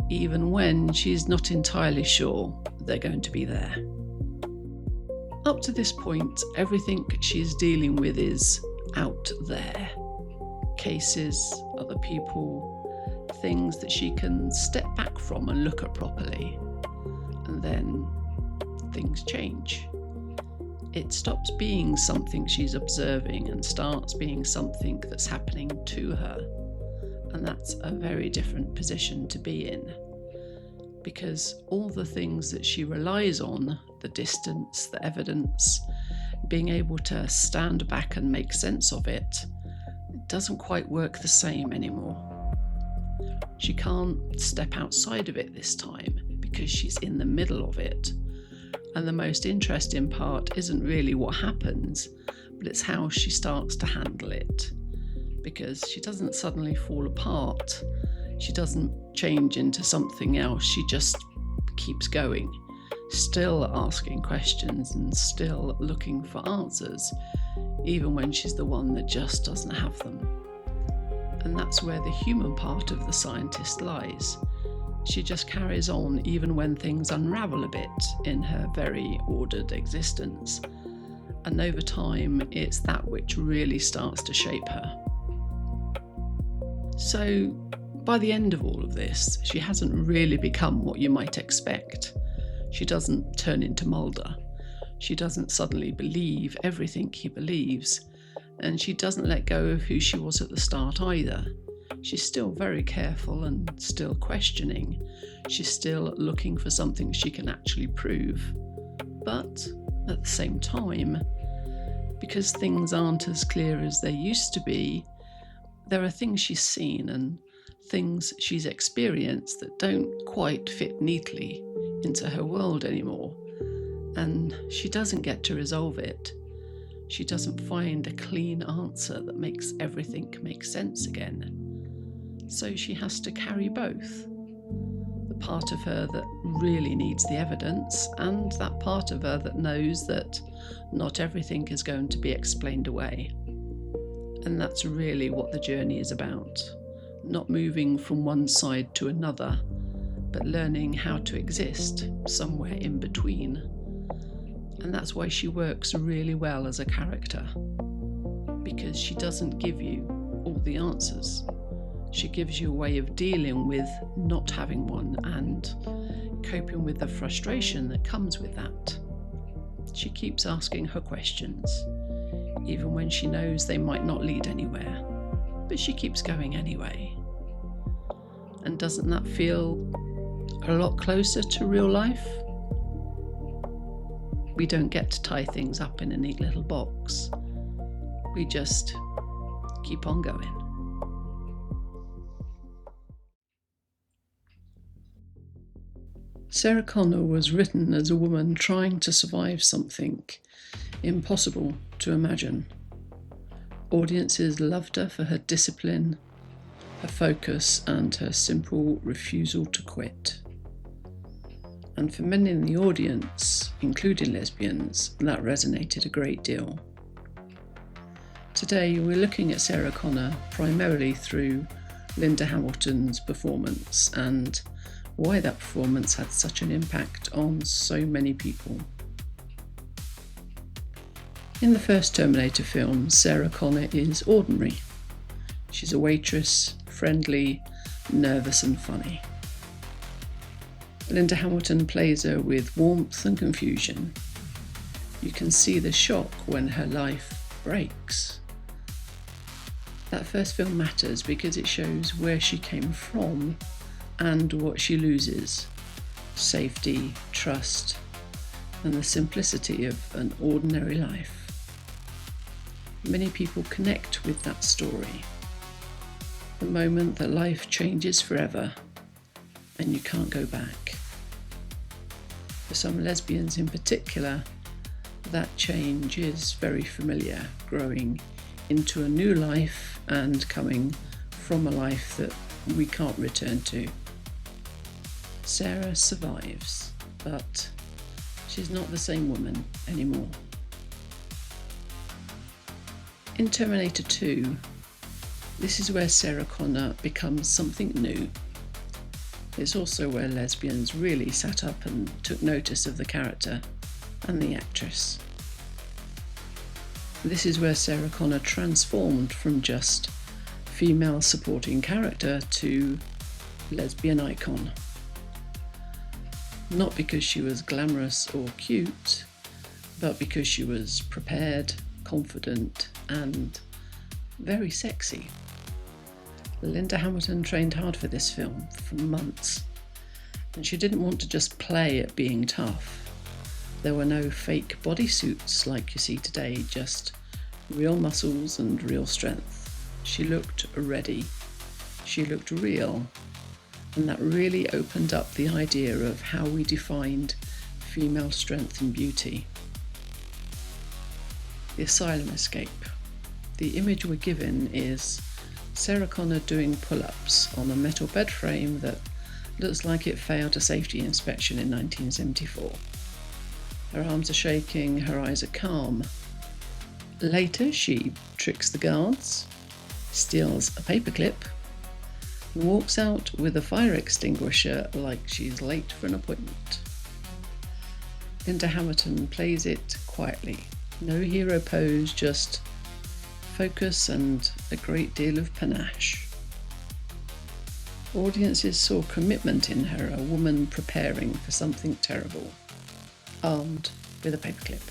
S1: even when she's not entirely sure they're going to be there. Up to this point, everything she's dealing with is out there. Cases, other people, things that she can step back from and look at properly. And then things change. It stops being something she's observing and starts being something that's happening to her. And that's a very different position to be in. Because all the things that she relies on, the distance, the evidence, being able to stand back and make sense of it doesn't quite work the same anymore. She can't step outside of it this time because she's in the middle of it. And the most interesting part isn't really what happens, but it's how she starts to handle it. Because she doesn't suddenly fall apart. She doesn't change into something else. She just keeps going, still asking questions and still looking for answers, even when she's the one that just doesn't have them. And that's where the human part of the scientist lies. She just carries on even when things unravel a bit in her very ordered existence. And over time, it's that which really starts to shape her. So, by the end of all of this, she hasn't really become what you might expect. She doesn't turn into Mulder. She doesn't suddenly believe everything he believes. And she doesn't let go of who she was at the start either. She's still very careful and still questioning. She's still looking for something she can actually prove. But at the same time, because things aren't as clear as they used to be, there are things she's seen and things she's experienced that don't quite fit neatly into her world anymore. And she doesn't get to resolve it. She doesn't find a clean answer that makes everything make sense again. So she has to carry both. The part of her that really needs the evidence and that part of her that knows that not everything is going to be explained away. And that's really what the journey is about. Not moving from one side to another, but learning how to exist somewhere in between. And that's why she works really well as a character. Because she doesn't give you all the answers. She gives you a way of dealing with not having one and coping with the frustration that comes with that. She keeps asking her questions, even when she knows they might not lead anywhere, but she keeps going anyway. And doesn't that feel a lot closer to real life? We don't get to tie things up in a neat little box. We just keep on going. Sarah Connor was written as a woman trying to survive something impossible to imagine. Audiences loved her for her discipline, her focus, and her simple refusal to quit. And for many in the audience, including lesbians, that resonated a great deal. Today we're looking at Sarah Connor primarily through Linda Hamilton's performance and why that performance had such an impact on so many people. In the first Terminator film, Sarah Connor is ordinary. She's a waitress, friendly, nervous and funny. Linda Hamilton plays her with warmth and confusion. You can see the shock when her life breaks. That first film matters because it shows where she came from and what she loses: safety, trust, and the simplicity of an ordinary life. Many people connect with that story. The moment that life changes forever and you can't go back. For some lesbians in particular, that change is very familiar, growing into a new life and coming from a life that we can't return to. Sarah survives, but she's not the same woman anymore. In Terminator 2, this is where Sarah Connor becomes something new. It's also where lesbians really sat up and took notice of the character and the actress. This is where Sarah Connor transformed from just female supporting character to lesbian icon. Not because she was glamorous or cute, but because she was prepared, confident, and very sexy. Linda Hamilton trained hard for this film for months, and she didn't want to just play at being tough. There were no fake bodysuits like you see today, just real muscles and real strength. She looked ready. She looked real. And that really opened up the idea of how we defined female strength and beauty. The asylum escape. The image we're given is Sarah Connor doing pull-ups on a metal bed frame that looks like it failed a safety inspection in 1974. Her arms are shaking, her eyes are calm. Later, she tricks the guards, steals a paperclip, and walks out with a fire extinguisher like she's late for an appointment. Linda Hamilton plays it quietly. No hero pose, just focus and a great deal of panache. Audiences saw commitment in her, a woman preparing for something terrible, armed with a paperclip.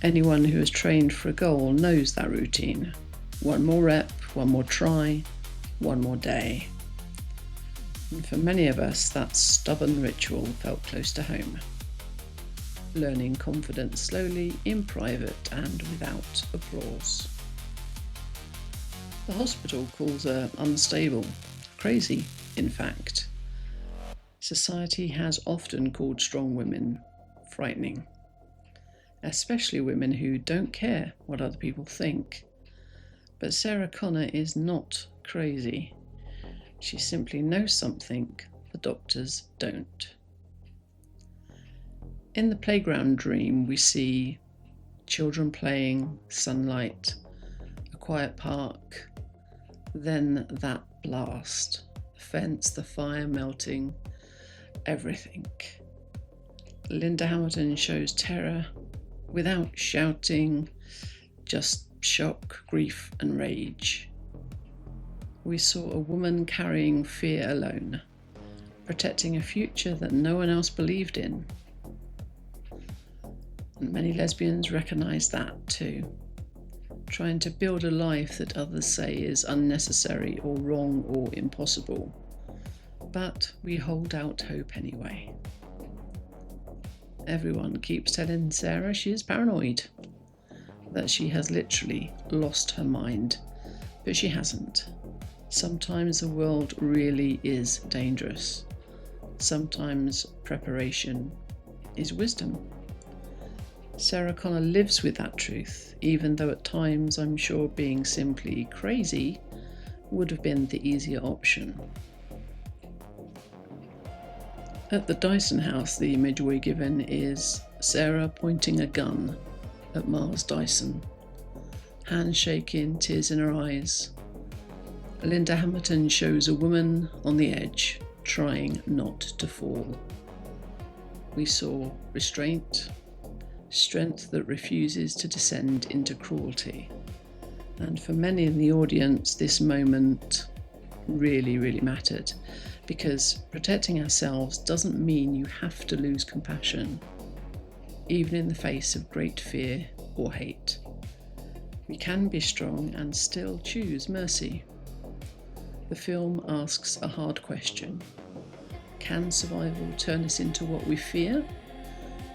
S1: Anyone who has trained for a goal knows that routine. One more rep, one more try, one more day. And for many of us, that stubborn ritual felt close to home. Learning confidence slowly, in private and without applause. The hospital calls her unstable, crazy, in fact. Society has often called strong women frightening, especially women who don't care what other people think. But Sarah Connor is not crazy. She simply knows something the doctors don't. In the playground dream, we see children playing, sunlight, a quiet park, then that blast, the fence, the fire melting, everything. Linda Hamilton shows terror without shouting, just shock, grief, and rage. We saw a woman carrying fear alone, protecting a future that no one else believed in. And many lesbians recognise that too, trying to build a life that others say is unnecessary or wrong or impossible. But we hold out hope anyway. Everyone keeps telling Sarah she is paranoid, that she has literally lost her mind, but she hasn't. Sometimes the world really is dangerous. Sometimes preparation is wisdom. Sarah Connor lives with that truth, even though at times I'm sure being simply crazy would have been the easier option. At the Dyson house, the image we're given is Sarah pointing a gun at Mars Dyson, hands shaking, tears in her eyes. Linda Hamilton shows a woman on the edge, trying not to fall. We saw restraint, strength that refuses to descend into cruelty. And for many in the audience, this moment really, really mattered, because protecting ourselves doesn't mean you have to lose compassion, even in the face of great fear or hate. We can be strong and still choose mercy. The film asks a hard question. Can survival turn us into what we fear?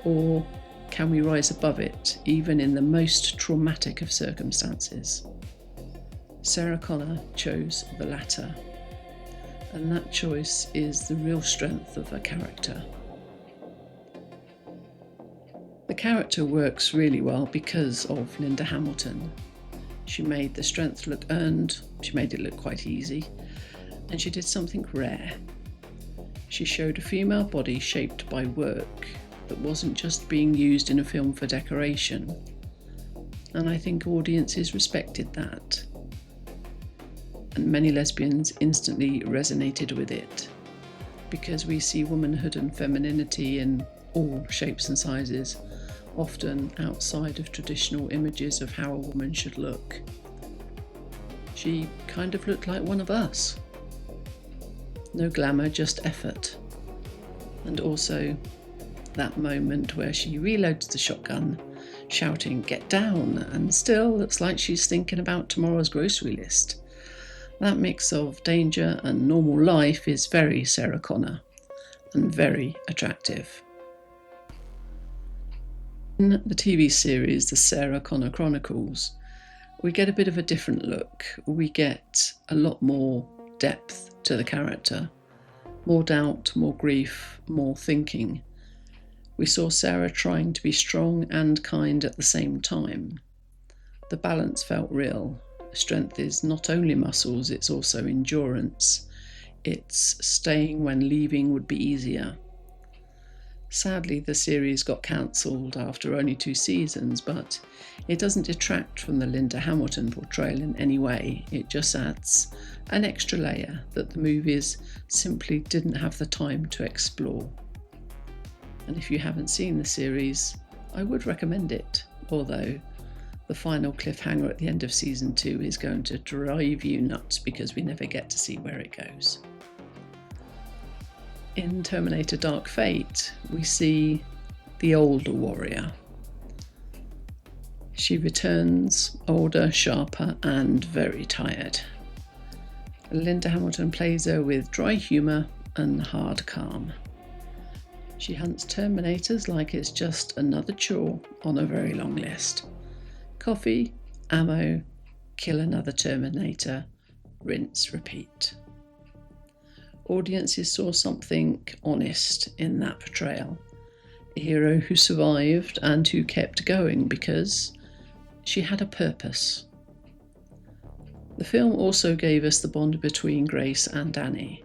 S1: Or can we rise above it, even in the most traumatic of circumstances? Sarah Connor chose the latter, and that choice is the real strength of her character. character works really well because of Linda Hamilton. She made the strength look earned, she made it look quite easy, and she did something rare. She showed a female body shaped by work that wasn't just being used in a film for decoration. And I think audiences respected that. And many lesbians instantly resonated with it, because we see womanhood and femininity in all shapes and sizes, often outside of traditional images of how a woman should look. She kind of looked like one of us. No glamour, just effort. And also that moment where she reloads the shotgun, shouting, "Get down!" and still looks like she's thinking about tomorrow's grocery list. That mix of danger and normal life is very Sarah Connor and very attractive. In the TV series, The Sarah Connor Chronicles, we get a bit of a different look. We get a lot more depth to the character, more doubt, more grief, more thinking. We saw Sarah trying to be strong and kind at the same time. The balance felt real. Strength is not only muscles, it's also endurance. It's staying when leaving would be easier. Sadly, the series got cancelled after only 2 seasons, but it doesn't detract from the Linda Hamilton portrayal in any way. It just adds an extra layer that the movies simply didn't have the time to explore. And if you haven't seen the series, I would recommend it, although the final cliffhanger at the end of season 2 is going to drive you nuts because we never get to see where it goes. In Terminator Dark Fate, we see the older warrior. She returns older, sharper, and very tired. Linda Hamilton plays her with dry humour and hard calm. She hunts Terminators like it's just another chore on a very long list. Coffee, ammo, kill another Terminator, rinse, repeat. Audiences saw something honest in that portrayal. A hero who survived and who kept going because she had a purpose. The film also gave us the bond between Grace and Danny.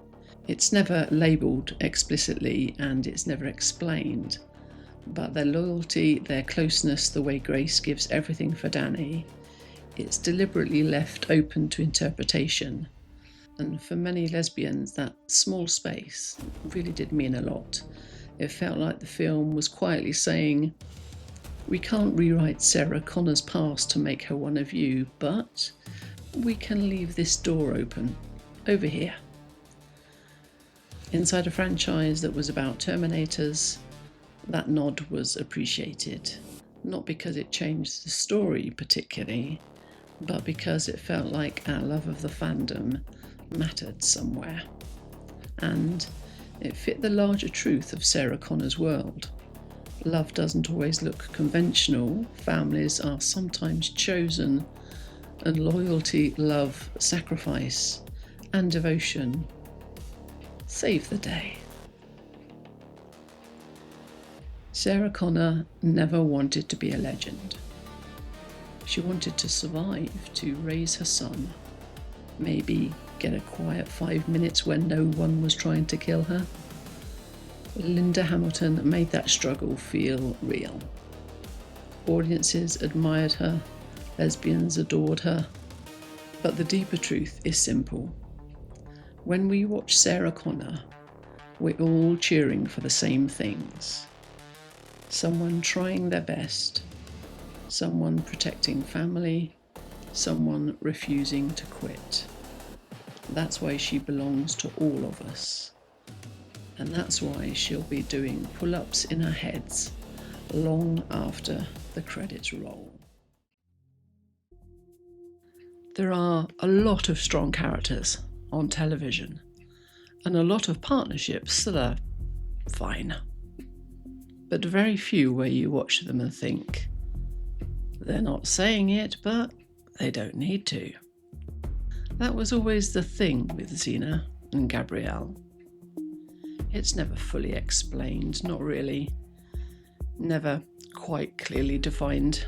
S1: It's never labelled explicitly and it's never explained, but their loyalty, their closeness, the way Grace gives everything for Danny, it's deliberately left open to interpretation. And for many lesbians, that small space really did mean a lot. It felt like the film was quietly saying, we can't rewrite Sarah Connor's past to make her one of you, but we can leave this door open, over here. Inside a franchise that was about Terminators, that nod was appreciated. Not because it changed the story particularly, but because it felt like our love of the fandom mattered somewhere. And it fit the larger truth of Sarah Connor's world. Love doesn't always look conventional, families are sometimes chosen, and loyalty, love, sacrifice, and devotion save the day. Sarah Connor never wanted to be a legend. She wanted to survive, to raise her son, maybe get a quiet 5 minutes when no one was trying to kill her. Linda Hamilton made that struggle feel real. Audiences admired her, lesbians adored her, but the deeper truth is simple. When we watch Sarah Connor, we're all cheering for the same things. Someone trying their best, someone protecting family, someone refusing to quit. That's why she belongs to all of us. And that's why she'll be doing pull-ups in our heads long after the credits roll. There are a lot of strong characters on television and a lot of partnerships that are fine, but very few where you watch them and think, they're not saying it, but they don't need to. That was always the thing with Xena and Gabrielle. It's never fully explained, not really. never quite clearly defined,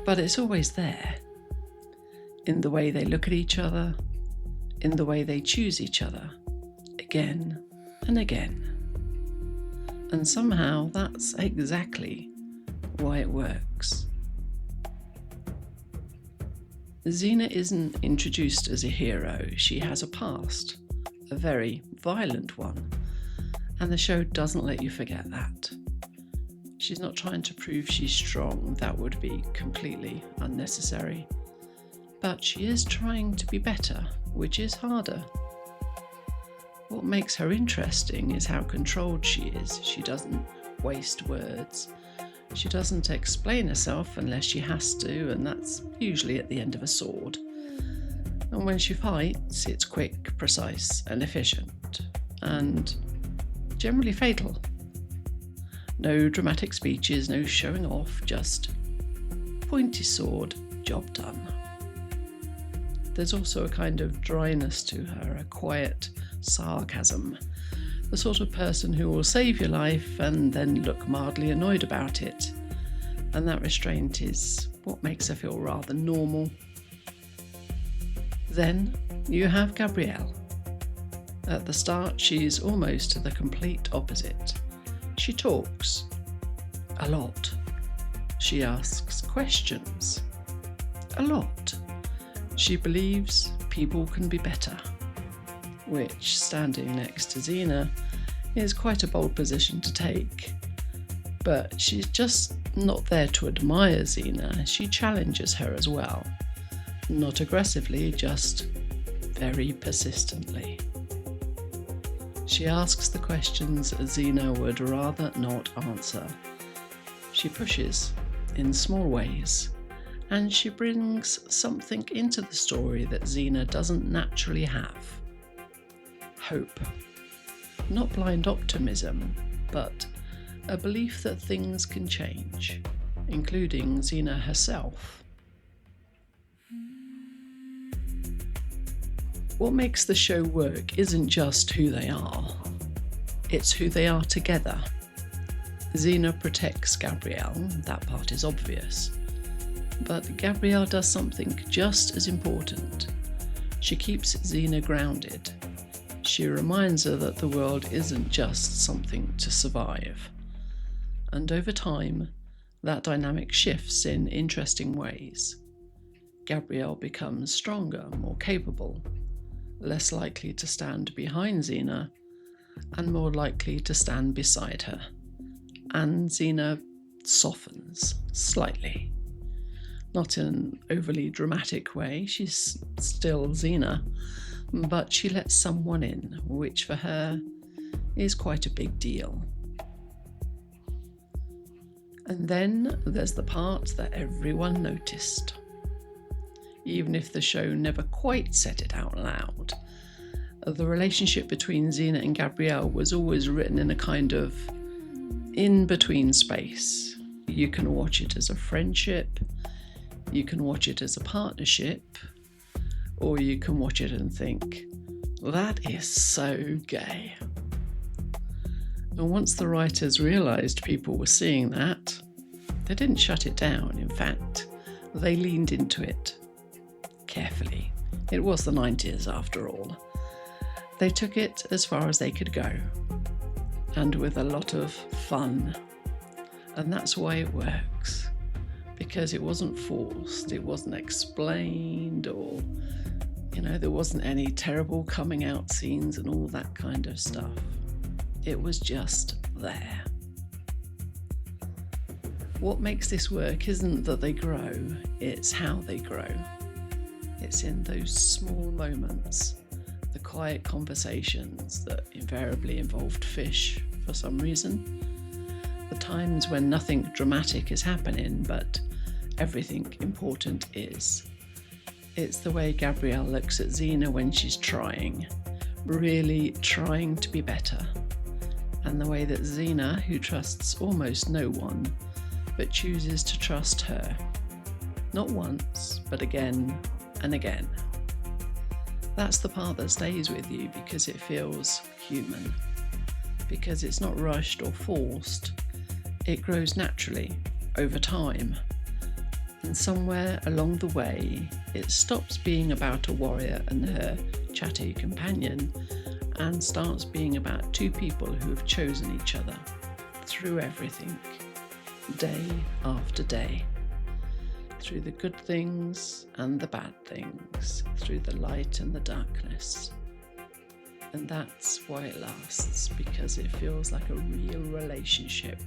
S1: but it's always there, in the way they look at each other, in the way they choose each other, again and again. And somehow that's exactly why it works. Xena isn't introduced as a hero. She has a past, a very violent one, and the show doesn't let you forget that. She's not trying to prove she's strong, that would be completely unnecessary. But she is trying to be better, which is harder. What makes her interesting is how controlled she is. She doesn't waste words. She doesn't explain herself unless she has to, and that's usually at the end of a sword. And when she fights, it's quick, precise, and efficient, and generally fatal. No dramatic speeches, no showing off, just pointy sword, job done. There's also a kind of dryness to her, a quiet sarcasm, the sort of person who will save your life and then look mildly annoyed about it. And that restraint is what makes her feel rather normal. Then you have Gabrielle. At the start, she's almost the complete opposite. She talks a lot. She asks questions a lot. She believes people can be better, which, standing next to Xena, is quite a bold position to take. But she's just not there to admire Xena. She challenges her as well. Not aggressively, just very persistently. She asks the questions Xena would rather not answer. She pushes in small ways, and she brings something into the story that Xena doesn't naturally have. Hope. Not blind optimism, but a belief that things can change, including Xena herself. What makes the show work isn't just who they are, it's who they are together. Xena protects Gabrielle, that part is obvious. But Gabrielle does something just as important. She keeps Xena grounded. She reminds her that the world isn't just something to survive. And over time, that dynamic shifts in interesting ways. Gabrielle becomes stronger, more capable, less likely to stand behind Xena, and more likely to stand beside her. And Xena softens slightly. Not in an overly dramatic way, she's still Xena, but she lets someone in, which for her is quite a big deal. And then there's the part that everyone noticed. Even if the show never quite said it out loud, the relationship between Xena and Gabrielle was always written in a kind of in-between space. You can watch it as a friendship, you can watch it as a partnership, or you can watch it and think, that is so gay. And once the writers realised people were seeing that, they didn't shut it down. In fact, they leaned into it carefully. It was the 90s after all. They took it as far as they could go, and with a lot of fun. And that's why it works, because it wasn't forced, it wasn't explained, or there wasn't any terrible coming out scenes and all that kind of stuff. It was just there. What makes this work isn't that they grow, it's how they grow. It's in those small moments, the quiet conversations that invariably involved fish for some reason, the times when nothing dramatic is happening but everything important is. It's the way Gabrielle looks at Xena when she's trying, really trying to be better, and the way that Xena, who trusts almost no one, but chooses to trust her, not once, but again and again. That's the part that stays with you because it feels human, because it's not rushed or forced. It grows naturally, over time. And somewhere along the way, it stops being about a warrior and her chatty companion and starts being about two people who have chosen each other through everything, day after day, through the good things and the bad things, through the light and the darkness. And that's why it lasts, because it feels like a real relationship.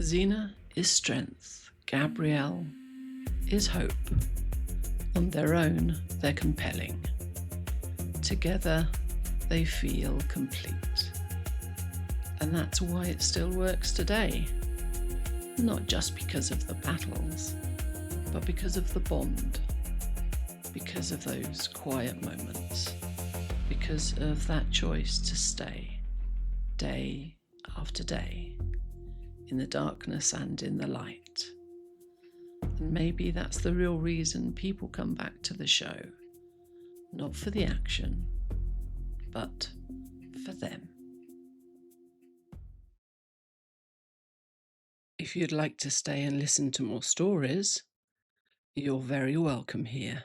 S1: Xena is strength, Gabrielle is hope. On their own, they're compelling. Together, they feel complete. And that's why it still works today. Not just because of the battles, but because of the bond. Because of those quiet moments. Because of that choice to stay, day after day, in the darkness and in the light. And maybe that's the real reason people come back to the show. Not for the action, but for them. If you'd like to stay and listen to more stories, you're very welcome here.